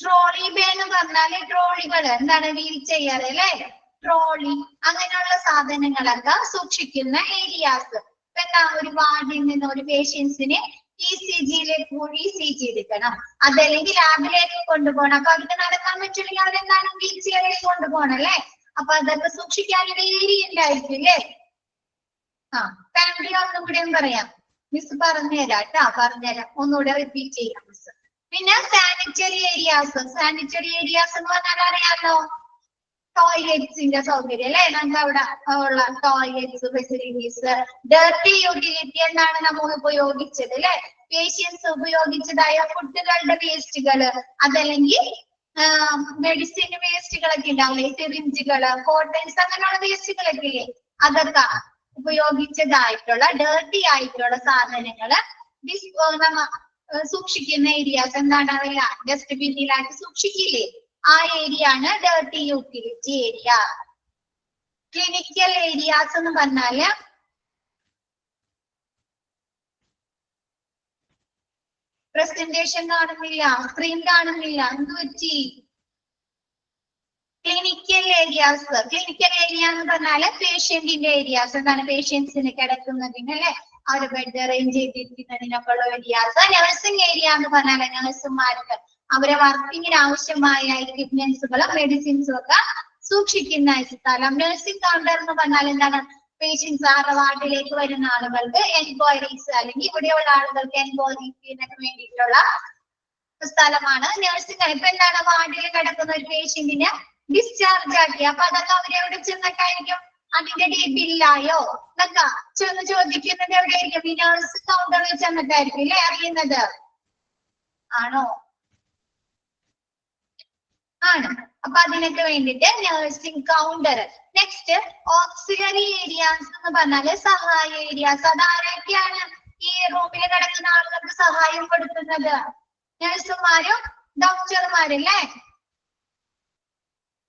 ട്രോളി ബേ എന്ന് പറഞ്ഞാല് ട്രോളികൾ, എന്താണ് വീൽ ചെയർ അല്ലെ, ട്രോളി അങ്ങനെയുള്ള സാധനങ്ങളൊക്കെ സൂക്ഷിക്കുന്ന ഏരിയാസ്. എന്താ, ഒരു വാർഡിൽ നിന്ന് ഒരു പേഷ്യൻസിന് ECGയിലേക്ക് പോയി ECG എടുക്കണം, അതല്ലെങ്കിൽ ലാബിലേക്ക് കൊണ്ടുപോകണം. അപ്പൊ അവർക്ക് നടക്കാൻ പറ്റില്ലെങ്കിൽ അവരെന്താണ് വീൽ ചെയറിലേക്ക് കൊണ്ടുപോകണം അല്ലെ. അപ്പൊ അതൊക്കെ സൂക്ഷിക്കാനുള്ള ഏരിയ ഉണ്ടായിരിക്കും അല്ലേ. പാൻട്രി ഒന്നും കൂടെ പറയാം, മിസ് പറഞ്ഞുതരാം കേട്ടോ, പറഞ്ഞുതരാം, ഒന്നുകൂടെ റിപ്പീറ്റ് ചെയ്യാം മിസ്. പിന്നെ സാനിറ്ററി ഏരിയാസ്. സാനിറ്ററി ഏരിയാസ് എന്ന് പറഞ്ഞാൽ അറിയാമല്ലോ, ടോയ്ലറ്റ്സിന്റെ സൗകര്യം അല്ലെ, നമുക്ക് അവിടെ ഉള്ള ടോയ്ലറ്റ്സ് ഫെസിലിറ്റീസ്. ഡർട്ടി യൂട്ടിലിറ്റി എന്നാണ് നമ്മൾ ഉപയോഗിച്ചത് അല്ലെ, പേഷ്യൻസ് ഉപയോഗിച്ചതായ ഫുഡുകളുടെ വേസ്റ്റുകള് അതല്ലെങ്കിൽ മെഡിസിൻ വേസ്റ്റുകളൊക്കെ ഉണ്ടാവില്ലേ, സിറിഞ്ചുകള്, കോട്ടൺസ് അങ്ങനെയുള്ള വേസ്റ്റുകളൊക്കെ ഇല്ലേ, അതൊക്കെ ഉപയോഗിച്ചതായിട്ടുള്ള ഡർട്ടി ആയിട്ടുള്ള സാധനങ്ങള് സൂക്ഷിക്കുന്ന ഏരിയാസ്. എന്താണ് അവല്ല ഡസ്റ്റ്ബിന്നിലാക്കി സൂക്ഷിക്കില്ലേ, ആ ഏരിയ ആണ് dirty utility area. Clinical areas എന്ന് പറഞ്ഞാല് പ്രസന്റേഷൻ കാണുന്നില്ല, സ്ക്രീൻ കാണുന്നില്ല, എന്ത് പറ്റി? Clinical areas. ക്ലിനിക്കൽ ഏരിയ എന്ന് പറഞ്ഞാല് പേഷ്യന്റിന്റെ ഏരിയാസ്. എന്താണ്, പേഷ്യൻസിന് കിടക്കുന്നതിന് അല്ലെ, അവര് ബെഡ് അറേഞ്ച് ചെയ്തിരിക്കുന്നതിനൊക്കെ ഉള്ള ഏരിയാസ്. നഴ്സിംഗ് ഏരിയ എന്ന് പറഞ്ഞാൽ നഴ്സുമാർക്ക് അവരെ വർക്കിങ്ങിന് ആവശ്യമായ എക്യുപ്മെന്റ്സുകളും മെഡിസിൻസും ഒക്കെ സൂക്ഷിക്കുന്ന സ്ഥലം. നഴ്സിംഗ് കൗണ്ടർ എന്ന് പറഞ്ഞാൽ എന്താണ്, പേഷ്യൻസ് ആരുടെ വാർഡിലേക്ക് വരുന്ന ആളുകൾക്ക് എൻക്വയറീസ് അല്ലെങ്കിൽ ഇവിടെയുള്ള ആളുകൾക്ക് എൻക്വയറീസിനൊക്കെ വേണ്ടിയിട്ടുള്ള സ്ഥലമാണ് നഴ്സിംഗ്. ഇപ്പൊ എന്താണ്, വാർഡിൽ കിടക്കുന്ന ഒരു പേഷ്യന്റിനെ ഡിസ്ചാർജ് ആക്കി, അപ്പൊ അതൊക്കെ അവരെവിടെ ചെന്നിട്ടായിരിക്കും, അതിന്റെ ബില്ലായോ എന്നൊക്കെ ചെന്ന് ചോദിക്കുന്നത് എവിടെയായിരിക്കും, ഈ നഴ്സ് കൗണ്ടറിൽ ചെന്നിട്ടായിരിക്കും അല്ലെ അറിയുന്നത്. ആണോ? ആണ്. അപ്പൊ അതിനൊക്കെ വേണ്ടിട്ട് nursing counter. Next auxiliary areas എന്ന് പറഞ്ഞാല് സഹായ ഏരിയാസ്. അതാരൊക്കെയാണ് ഈ റൂമിൽ കിടക്കുന്ന ആളുകൾക്ക് സഹായം കൊടുക്കുന്നത്? നഴ്സുമാരും ഡോക്ടർമാരല്ലേ?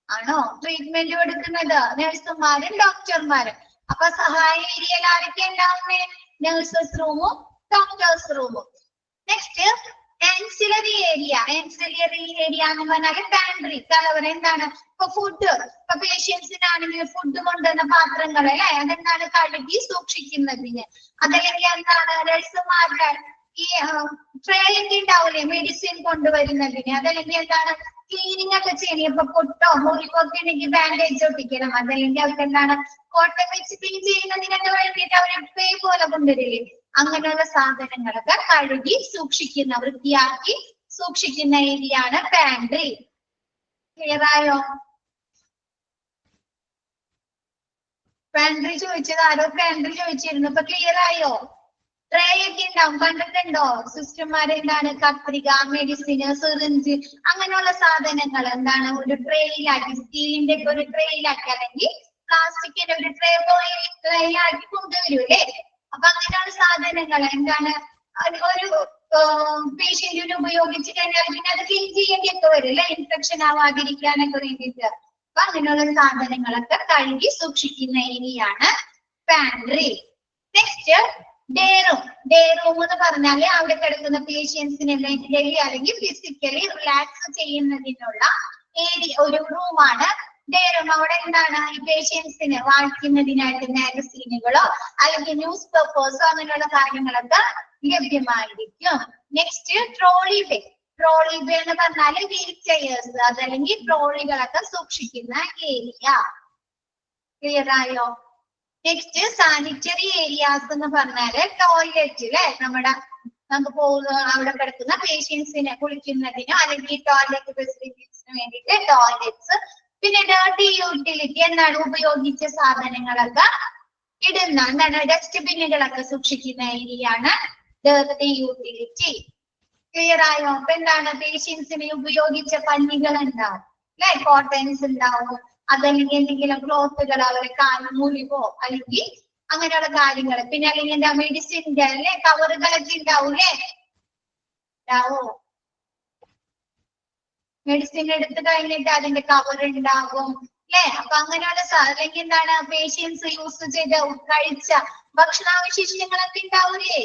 ആണോ? ട്രീറ്റ്മെന്റ് കൊടുക്കുന്നത് നഴ്സുമാരും ഡോക്ടർമാരും. അപ്പൊ സഹായ ഏരിയയിൽ ആരൊക്കെ ഉണ്ടാവുന്നേ? നഴ്സസ് റൂമും ഡോക്ടേഴ്സ് റൂമും. Next ancillary area. Ancillary area എന്ന് പറഞ്ഞാല് പാൻട്രി, കലവറ. എന്താണ്, ഇപ്പൊ ഫുഡ്, ഇപ്പൊ പേഷ്യൻസിനാണെങ്കിൽ ഫുഡ് കൊണ്ടുവന്ന പാത്രങ്ങൾ അല്ലെ, അതെന്താണ് കഴുകി സൂക്ഷിക്കുന്നതിന്. അതല്ലെങ്കിൽ എന്താണ് നഴ്സുമാരുടെ ഈ ട്രേ ഒക്കെ ഉണ്ടാവില്ലേ മെഡിസിൻ കൊണ്ടുവരുന്നതിന്. അതല്ലെങ്കിൽ എന്താണ് ക്ലീനിങ് ഒക്കെ ചെയ്യണം. ഇപ്പൊ പൊട്ടോ മുറിവോ ഒക്കെ ഉണ്ടെങ്കിൽ ബാൻഡേജ് ഒട്ടിക്കണം. അതല്ലെങ്കിൽ അവർക്ക് എന്താണ് കോട്ടൺ വെച്ച് ക്ലീൻ ചെയ്യുന്നതിനൊക്കെ വേണ്ടിയിട്ട് അവർ ട്രേ പോലെ കൊണ്ടുവരില്ലേ, അങ്ങനെയുള്ള സാധനങ്ങളൊക്കെ കഴുകി സൂക്ഷിക്കുന്ന, വൃത്തിയാക്കി സൂക്ഷിക്കുന്ന ഏരിയ ആണ് പാൻട്രി. ക്ലിയർ ആയോ? പാൻട്രി ചോദിച്ചത് ആരോ പാൻട്രി ചോദിച്ചിരുന്നു, ഇപ്പൊ ക്ലിയർ ആയോ? ട്രേ ഒക്കെ ഉണ്ടാവും, കണ്ടിട്ടുണ്ടോ? സിസ്റ്റർമാർ എന്താണ് കത്രിക, മെഡിസിന്, സിറിഞ്ച് അങ്ങനെയുള്ള സാധനങ്ങൾ എന്താണ് ഒരു ട്രേയിലാക്കി, സ്റ്റീലിന്റെ ഒക്കെ ഒരു ട്രേയിലാക്കി അല്ലെങ്കിൽ പ്ലാസ്റ്റിക്കിന്റെ ഒരു ട്രേയിലാക്കി കൊണ്ടുവരൂല്ലേ? അപ്പൊ അങ്ങനെയുള്ള സാധനങ്ങൾ എന്താണ് ഒരു പേഷ്യന്റിന് ഉപയോഗിച്ച് കഴിഞ്ഞാൽ പിന്നെ അത് ക്ലീൻ ചെയ്യേണ്ടിയൊക്കെ വരും അല്ലെ, ഇൻഫെക്ഷൻ ആവാതിരിക്കാനൊക്കെ വേണ്ടിയിട്ട്. അപ്പൊ അങ്ങനെയുള്ള സാധനങ്ങളൊക്കെ കഴുകി സൂക്ഷിക്കുന്ന ഏരിയയാണ് pantry. Next day room. Day room എന്ന് പറഞ്ഞാല് അവിടെ കിടക്കുന്ന പേഷ്യൻസിനെ മെന്റലി അല്ലെങ്കിൽ ഫിസിക്കലി റിലാക്സ് ചെയ്യുന്നതിനുള്ള ഏരിയ, ഒരു റൂമാണ് ഡേ റൂം. അവിടെ എന്താണ് ഈ പേഷ്യൻസിന് വായിക്കുന്നതിനായിട്ട് മാഗസീനുകളോ അല്ലെങ്കിൽ ന്യൂസ് പേപ്പേഴ്സോ അങ്ങനെയുള്ള കാര്യങ്ങളൊക്കെ ലഭ്യമായിരിക്കും. Next trolley bay. Trolley bay എന്ന് പറഞ്ഞാല് വീൽ ചെയേഴ്സ് അതല്ലെങ്കിൽ ട്രോളികളൊക്കെ സൂക്ഷിക്കുന്ന ഏരിയ. ക്ലിയർ ആയോ? നെക്സ്റ്റ് സാനിറ്ററി ഏരിയാസ് എന്ന് പറഞ്ഞാല് ടോയ്ലറ്റ് അല്ലെ, നമുക്ക് അവിടെ കിടക്കുന്ന പേഷ്യൻസിനെ കുളിക്കുന്നതിനോ അല്ലെങ്കിൽ ടോയ്ലറ്റ് ഫെസിലിറ്റീസിന് വേണ്ടിയിട്ട് ടോയ്ലറ്റ്സ്. പിന്നെ ഡേർട്ടി യൂട്ടിലിറ്റി എന്താണ് ഉപയോഗിച്ച സാധനങ്ങളൊക്കെ ഇടുന്ന എന്താണ് ഡസ്റ്റ്ബിന്നുകളൊക്കെ സൂക്ഷിക്കുന്ന ഏരിയയാണ് ഡേർട്ടി യൂട്ടിലിറ്റി. ക്ലിയർ ആയോ? അപ്പൊ എന്താണ് പേഷ്യൻസിനെ ഉപയോഗിച്ച പഞ്ഞികൾ ഉണ്ടാവും അല്ലെ, കോട്ടൺസ് ഉണ്ടാവും, അതല്ലെങ്കിൽ എന്തെങ്കിലും ക്ലോത്തുകൾ അവരെ കാല് മുറിവോ അല്ലെങ്കിൽ അങ്ങനെയുള്ള കാര്യങ്ങൾ. പിന്നെ അല്ലെങ്കിൽ എന്താ മെഡിസിൻ്റെ അല്ലെ കവറുകളൊക്കെ ഉണ്ടാവൂലേ? ഉണ്ടാവോ? മെഡിസിൻ എടുത്തു കഴിഞ്ഞിട്ട് അതിന്റെ കവർ ഉണ്ടാകും അല്ലെ? അപ്പൊ അങ്ങനെയുള്ള അല്ലെങ്കിൽ എന്താണ് പേഷ്യൻസ് യൂസ് ചെയ്ത കഴിച്ച ഭക്ഷണാവശിഷ്ടങ്ങളൊക്കെ ഉണ്ടാവൂലേ?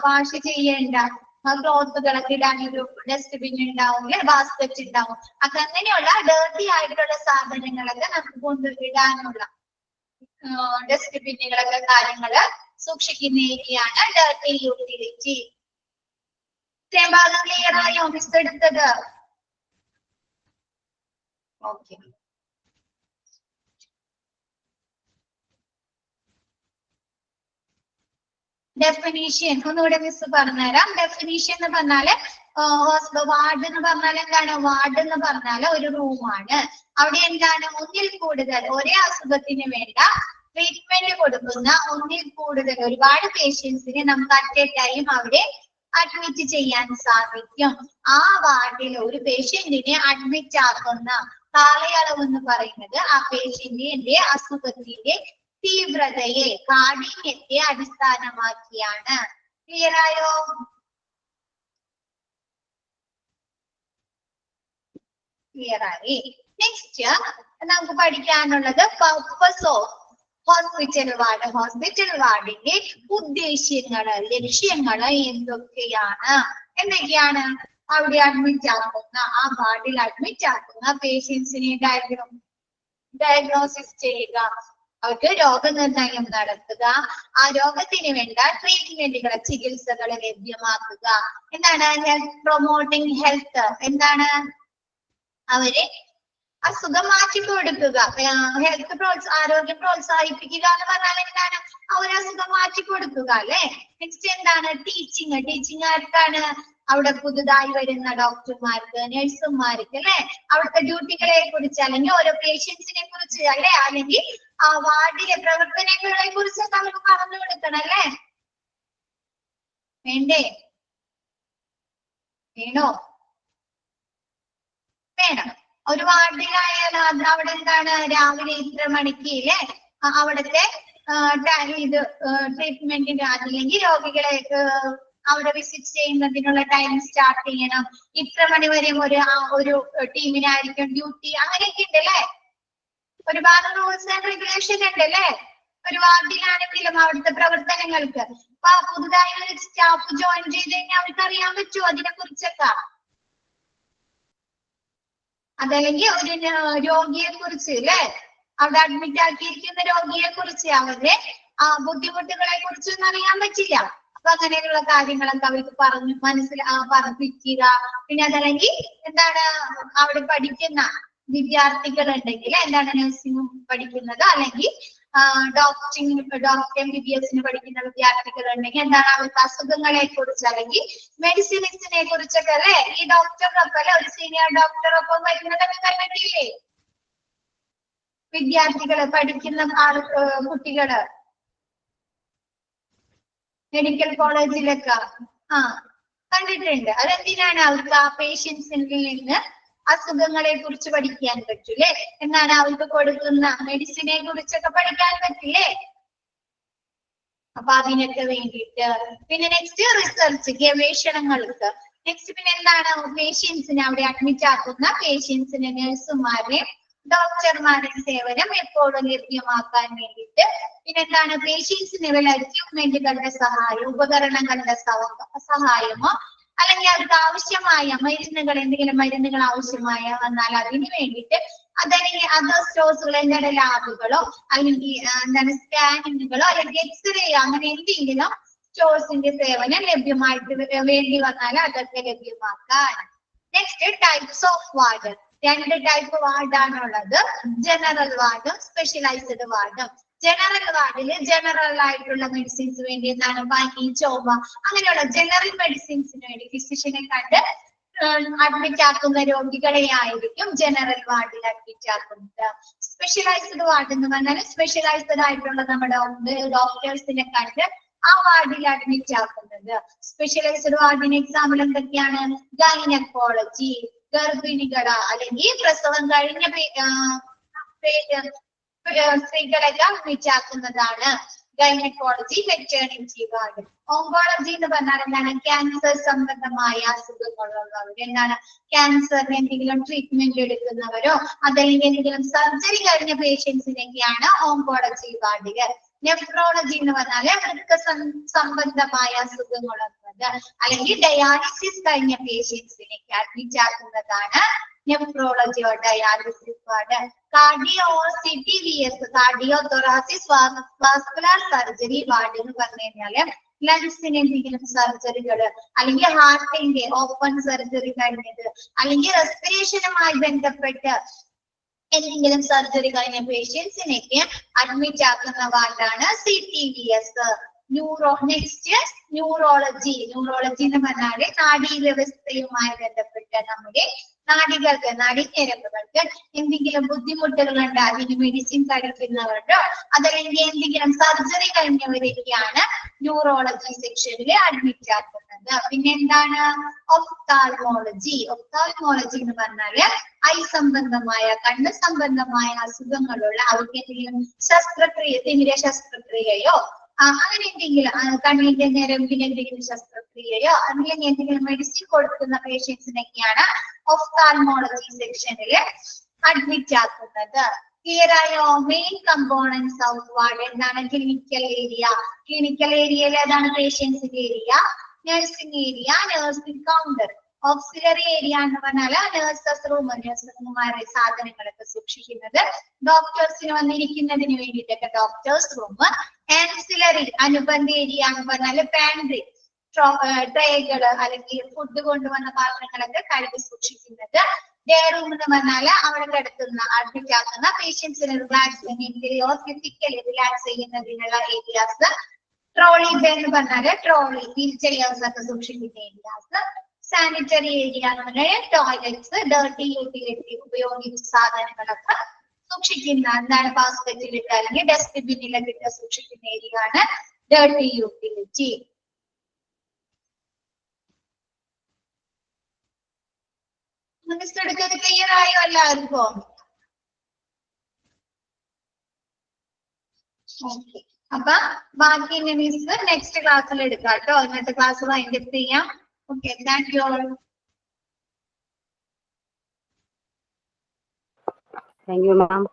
വാഷ് ചെയ്യേണ്ട ക്ലോത്തുകളൊക്കെ ഇടാൻ ഒരു ഡസ്റ്റ്ബിൻ ഉണ്ടാവും അല്ലെ, ബാസ്കറ്റ് ഉണ്ടാവും. അപ്പൊ അങ്ങനെയുള്ള ഡേർട്ടി ആയിട്ടുള്ള സാധനങ്ങളൊക്കെ നമുക്ക് കൊണ്ടുവിടാനുള്ള ഡസ്റ്റ്ബിന്നുകളൊക്കെ കാര്യങ്ങള് സൂക്ഷിക്കുന്ന ഏരിയയാണ് ഡേർട്ടി യൂട്ടിലിറ്റി. ഭാഗം ക്ലിയർ ആയോ മിസ് എടുത്തത്? ഓക്കെ. ഡെഫിനീഷൻ ഒന്നുകൂടെ മിസ് പറഞ്ഞുതരാം. ഡെഫിനീഷൻ എന്ന് പറഞ്ഞാല് വാർഡ് എന്ന് പറഞ്ഞാൽ എന്താണ്? വാർഡ് എന്ന് പറഞ്ഞാല് ഒരു റൂമാണ്. അവിടെ എന്താണ് ഒന്നിൽ കൂടുതൽ ഒരേ അസുഖത്തിന് വേണ്ട ട്രീറ്റ്മെന്റ് കൊടുക്കുന്ന ഒന്നിൽ കൂടുതൽ ഒരുപാട് പേഷ്യൻസിനെ നമുക്ക് അറ്റ് എ ടൈം അവിടെ അഡ്മിറ്റ് ചെയ്യാൻ സാധിക്കും. ആ വാർഡിൽ ഒരു പേഷ്യന്റിനെ അഡ്മിറ്റ് ആക്കുന്ന കാലയളവ് എന്ന് പറയുന്നത് ആ പേഷ്യന്റിന്റെ അസുഖത്തിന്റെ തീവ്രതയെ കാഠിന്യത്തെ അടിസ്ഥാനമാക്കിയാണ്. ക്ലിയർ ആയോ? ക്ലിയർ ആയി. നെക്സ്റ്റ് നമുക്ക് പഠിക്കാനുള്ളത് purpose of hospital ward. Hospital വാർഡിന്റെ ഉദ്ദേശ്യങ്ങള് ലക്ഷ്യങ്ങള് എന്തൊക്കെയാണ്? എന്തൊക്കെയാണ്? അവിടെ അഡ്മിറ്റ് ആക്കുന്ന ആ വാർഡിൽ അഡ്മിറ്റ് ആക്കുന്ന പേഷ്യൻസിനെ ഡയഗ്നോസിസ് ചെയ്യുക, അവർക്ക് രോഗനിർണയം നടത്തുക, ആ രോഗത്തിന് വേണ്ട ട്രീറ്റ്മെന്റുകൾ ചികിത്സകൾ ലഭ്യമാക്കുക. എന്താണ് ഹെൽത്ത് പ്രൊമോട്ടിംഗ് ഹെൽത്ത്? എന്താണ് അവരെ അസുഖം മാറ്റി കൊടുക്കുക. ഹെൽത്ത് ആരോഗ്യം പ്രോത്സാഹിപ്പിക്കുക എന്ന് പറഞ്ഞാൽ എന്താണ്? ഒരു അസുഖം മാറ്റി കൊടുക്കുക അല്ലെ. നെക്സ്റ്റ് എന്താണ് ടീച്ചിങ്? ടീച്ചിങ് ആർക്കാണ്? അവിടെ പുതുതായി വരുന്ന ഡോക്ടർമാർക്ക്, നഴ്സുമാർക്ക് അല്ലെ, അവിടുത്തെ ഡ്യൂട്ടികളെ കുറിച്ച് അല്ലെങ്കിൽ ഓരോ പേഷ്യൻസിനെ കുറിച്ച് അല്ലെ, അല്ലെങ്കിൽ ആ വാർഡിലെ പ്രവർത്തനങ്ങളെ കുറിച്ച് നമുക്ക് പറഞ്ഞു കൊടുക്കണം അല്ലെ. വേണ്ടേ? വേണോ? വേണം. ഒരു വാർഡിലായാലും അവിടെ എന്താണ് രാവിലെ ഇത്ര മണിക്ക് അല്ലെ അവിടുത്തെ ഇത് ട്രീറ്റ്മെന്റിന് അല്ലെങ്കിൽ രോഗികളെ അവിടെ വിസിറ്റ് ചെയ്യുന്നതിനുള്ള ടൈം സ്റ്റാർട്ട് ചെയ്യണം. ഇത്ര മണി വരെ ഒരു ടീമിനായിരിക്കും ഡ്യൂട്ടി. അങ്ങനെയൊക്കെ ഉണ്ട് അല്ലെ. ഒരുപാട് റൂൾസ് ആൻഡ് റെഗുലേഷൻ ഉണ്ട് അല്ലെ ഒരു വാർഡിലാണെങ്കിലും അവിടുത്തെ പ്രവർത്തനങ്ങൾക്ക്. അപ്പൊ പുതുതായി ഒരു സ്റ്റാഫ് ജോയിൻ ചെയ്ത് കഴിഞ്ഞാൽ അവർക്ക് അറിയാൻ പറ്റുമോ അതിനെ കുറിച്ചൊക്കെ? അതല്ലെങ്കിൽ ഒരു രോഗിയെ കുറിച്ച് അല്ലെ, അവിടെ അഡ്മിറ്റ് ആക്കിയിരിക്കുന്ന രോഗിയെ കുറിച്ച് അവരുടെ ബുദ്ധിമുട്ടുകളെ കുറിച്ചൊന്നും അറിയാൻ പറ്റില്ല. അപ്പൊ അങ്ങനെയുള്ള കാര്യങ്ങളൊക്കെ അവർക്ക് പറഞ്ഞിരിക്കുക. പിന്നെ അതല്ലെങ്കിൽ എന്താണ് അവിടെ പഠിക്കുന്ന വിദ്യാർത്ഥികൾ ഉണ്ടെങ്കിൽ എന്താണ് നഴ്സിംഗ് പഠിക്കുന്നത് അല്ലെങ്കിൽ ഡോക്ടർ MBBS പഠിക്കുന്ന വിദ്യാർത്ഥികൾ ഉണ്ടെങ്കിൽ എന്താണ് അവർക്ക് അസുഖങ്ങളെ കുറിച്ച് അല്ലെങ്കിൽ മെഡിസിൻസിനെ കുറിച്ചൊക്കെ അല്ലെ ഈ ഡോക്ടറിനൊപ്പം അല്ലെ ഒരു സീനിയർ ഡോക്ടറൊപ്പം വരുന്നതൊക്കെ കണ്ടിട്ടില്ലേ? വിദ്യാർത്ഥികള് പഠിക്കുന്ന കുട്ടികള് മെഡിക്കൽ കോളേജിലൊക്കെ കണ്ടിട്ടുണ്ട്. അതെന്തിനാണ് അവർക്ക് ആ പേഷ്യൻസിൽ നിന്ന് അസുഖങ്ങളെ കുറിച്ച് പഠിക്കാൻ പറ്റൂലേ? എന്നാണ് അവർക്ക് കൊടുക്കുന്ന മെഡിസിനെ കുറിച്ചൊക്കെ പഠിക്കാൻ പറ്റില്ലേ? അപ്പൊ അതിനൊക്കെ വേണ്ടിയിട്ട്. പിന്നെ നെക്സ്റ്റ് റിസർച്ച്, ഗവേഷണങ്ങൾക്ക്. നെക്സ്റ്റ് പിന്നെ എന്താണ്? പേഷ്യൻസിനെ അവിടെ അഡ്മിറ്റ് ആക്കുന്ന പേഷ്യൻസിന് നഴ്സുമാരെ ഡോക്ടർമാരുടെ സേവനം എപ്പോഴും ലഭ്യമാക്കാൻ വേണ്ടിയിട്ട്. പിന്നെന്താണ്? പേഷ്യൻസിനുള്ള എക്യുപ്മെന്റുകളുടെ സഹായം, ഉപകരണങ്ങളുടെ സഹായമോ അല്ലെങ്കിൽ അവർക്ക് ആവശ്യമായ മരുന്നുകൾ, എന്തെങ്കിലും മരുന്നുകൾ ആവശ്യമായ വന്നാൽ അതിന് വേണ്ടിയിട്ട് അതല്ലെങ്കിൽ അതർ സ്റ്റോഴ്സുകൾ, എന്താണ് ലാബുകളോ അല്ലെങ്കിൽ എന്താണ് സ്കാനിങ്ങുകളോ അല്ലെങ്കിൽ എക്സ്റേ അങ്ങനെ എന്തെങ്കിലും സ്റ്റോഴ്സിന്റെ സേവനം ലഭ്യമായിട്ട് വേണ്ടി വന്നാൽ അതൊക്കെ ലഭ്യമാക്കാൻ. Next types of ward. 2 type വാർഡാണുള്ളത്, ജനറൽ വാർഡും സ്പെഷ്യലൈസ്ഡ് വാർഡും. ജനറൽ വാർഡില് ജനറൽ ആയിട്ടുള്ള മെഡിസിൻസ് വേണ്ടി എന്താണ് പനി, ചുമ അങ്ങനെയുള്ള ജനറൽ മെഡിസിൻസിന് വേണ്ടി ഫിസിഷ്യനെ കണ്ട് അഡ്മിറ്റ് ആക്കുന്ന രോഗികളെ ആയിരിക്കും ജനറൽ വാർഡിൽ അഡ്മിറ്റ് ആക്കുന്നത്. സ്പെഷ്യലൈസ്ഡ് വാർഡ് എന്ന് പറഞ്ഞാൽ സ്പെഷ്യലൈസ്ഡ് ആയിട്ടുള്ള നമ്മുടെ ഡോക്ടേഴ്സിനെ കണ്ട് ആ വാർഡിൽ അഡ്മിറ്റ് ആക്കുന്നത്. സ്പെഷ്യലൈസ്ഡ് വാർഡിന് എക്സാമ്പിൾ എന്തൊക്കെയാണ്? ഗൈനക്കോളജി, ഗർഭിണികള അല്ലെങ്കിൽ പ്രസവം കഴിഞ്ഞ സ്ത്രീകളെല്ലാം അഡ്മിറ്റ് ആക്കുന്നതാണ് ഗൈനക്കോളജി, മെറ്റേണിറ്റി വാർഡ്. ഓങ്കോളജി എന്ന് പറഞ്ഞാൽ എന്താണ്? ക്യാൻസർ സംബന്ധമായ അസുഖങ്ങളുള്ളവർ, എന്താണ് ക്യാൻസറിന് എന്തെങ്കിലും ട്രീറ്റ്മെന്റ് എടുക്കുന്നവരോ അതല്ലെങ്കിൽ എന്തെങ്കിലും സർജറി കഴിഞ്ഞ പേഷ്യൻസിനൊക്കെയാണ് ഓങ്കോളജി വാർഡില്. നെഫ്രോളജി എന്ന് പറഞ്ഞാല് വൃക്ക സംബന്ധമായ അസുഖങ്ങളുള്ളത് അല്ലെങ്കിൽ ഡയാലിസിസ് കഴിഞ്ഞ പേഷ്യൻസിനൊക്കെ അഡ്മിറ്റ് ആക്കുന്നതാണ് nephrology or dialysis ward. Cardio CTVS, cardio thoracic vascular surgery ward എന്ന് പറഞ്ഞു കഴിഞ്ഞാല് ലങ്സിന് എന്തെങ്കിലും സർജറികൾ അല്ലെങ്കിൽ ഹാർട്ടിന്റെ ഓപ്പൺ സർജറി കഴിഞ്ഞത് അല്ലെങ്കിൽ റെസ്പിറേഷനുമായി ബന്ധപ്പെട്ട് എന്തെങ്കിലും സർജറി കഴിഞ്ഞ പേഷ്യൻസിനൊക്കെ അഡ്മിറ്റ് ആക്കുന്ന വാർഡാണ് CTVS. Next neurology. ന്യൂറോളജി എന്ന് പറഞ്ഞാല് നാഡീവ്യവസ്ഥയുമായി ബന്ധപ്പെട്ട് നമ്മുടെ നാഡികൾക്ക്, നാഡീഞരമ്പുകൾക്ക് എന്തെങ്കിലും ബുദ്ധിമുട്ടുകൾ ഉണ്ട് അതിന് മെഡിസിൻ കഴിക്കുന്നവരുണ്ടോ അതല്ലെങ്കിൽ എന്തെങ്കിലും സർജറി കഴിഞ്ഞവരൊക്കെയാണ് ന്യൂറോളജി സെക്ഷനിൽ അഡ്മിറ്റ് ആക്കുന്നത്. പിന്നെ എന്താണ്? ഒഫ്താൽമോളജി. ഒഫ്താൽമോളജി എന്ന് പറഞ്ഞാല് ഐ സംബന്ധമായ, കണ്ണ് സംബന്ധമായ അസുഖങ്ങളുള്ള അവർക്ക് എന്തെങ്കിലും ശസ്ത്രക്രിയ, തിമിര ശസ്ത്രക്രിയയോ അങ്ങനെ എന്തെങ്കിലും കണ്ണിന്റെ ഞരമ്പിന് എന്തെങ്കിലും ശസ്ത്രക്രിയയോ അല്ലെങ്കിൽ എന്തെങ്കിലും മെഡിസിൻ കൊടുക്കുന്ന പേഷ്യൻസിനൊക്കെയാണ് ഒഫ്താൽമോളജി സെക്ഷനിൽ അഡ്മിറ്റ് ആക്കുന്നത്. ക്ലിയർ ആയോ? മെയിൻ കമ്പോണൻസ് ഓഫ് വാർഡ് എന്താണ്? Clinical area. ക്ലിനിക്കൽ ഏരിയയിൽ ഏതാണ്? പേഷ്യൻസിന്റെ area, nursing area, nursing counter. Auxiliary area എന്ന് പറഞ്ഞാൽ നഴ്സസ് റൂം, നഴ്സസ്മാരുടെ സാധനങ്ങളൊക്കെ സൂക്ഷിക്കുന്നത്. ഡോക്ടേഴ്സിന് വന്നിരിക്കുന്നതിന് വേണ്ടിയിട്ടൊക്കെ ഡോക്ടേഴ്സ് റൂം. ആൻസിലറി അനുബന്ധ ഏരിയ എന്ന് പറഞ്ഞാൽ പാൻട്രി, ട്രേകള് അല്ലെങ്കിൽ ഫുഡ് കൊണ്ടുവന്ന പാത്രങ്ങളൊക്കെ കഴുകി സൂക്ഷിക്കുന്നത്. ഡേ റൂം എന്ന് പറഞ്ഞാൽ അവിടെ കിടക്കുന്ന അഡ്മിറ്റ് ആക്കുന്ന പേഷ്യൻസിന് റിലാക്സിയോ ഫിസിക്കലി റിലാക്സ് ചെയ്യുന്നതിനുള്ള ഏരിയാസ്. ട്രോളി ബേ എന്ന് പറഞ്ഞാല് ട്രോളി, വീൽ ചെയേഴ്സ് ഒക്കെ സൂക്ഷിക്കുന്ന ഏരിയാസ്. സാനിറ്ററി ഏരിയ എന്ന് പറഞ്ഞാൽ ടോയ്ലറ്റ്സ്, ഡേർട്ടി യൂട്ടിലിറ്റി ഉപയോഗിച്ച സാധനങ്ങളൊക്കെ സൂക്ഷിക്കുന്ന, എന്താണ് ബാസ്കറ്റിലിട്ട് അല്ലെങ്കിൽ ഡസ്റ്റ്ബിന്നിലൊക്കെ ഇട്ട് സൂക്ഷിക്കുന്ന ഏരിയ ആണ് ഡേർട്ടി യൂട്ടിലിറ്റി. എടുത്തത് ക്ലിയർ ആയോ എല്ലാവർക്കും? ഓക്കെ, അപ്പൊ ബാക്കി മിസ് നെക്സ്റ്റ് ക്ലാസ്സിൽ എടുക്കാം കേട്ടോ. ഇന്നത്തെ ക്ലാസ് വൈൻഡപ്പ് ചെയ്യാം. Okay, thank you all. Thank you, ma'am.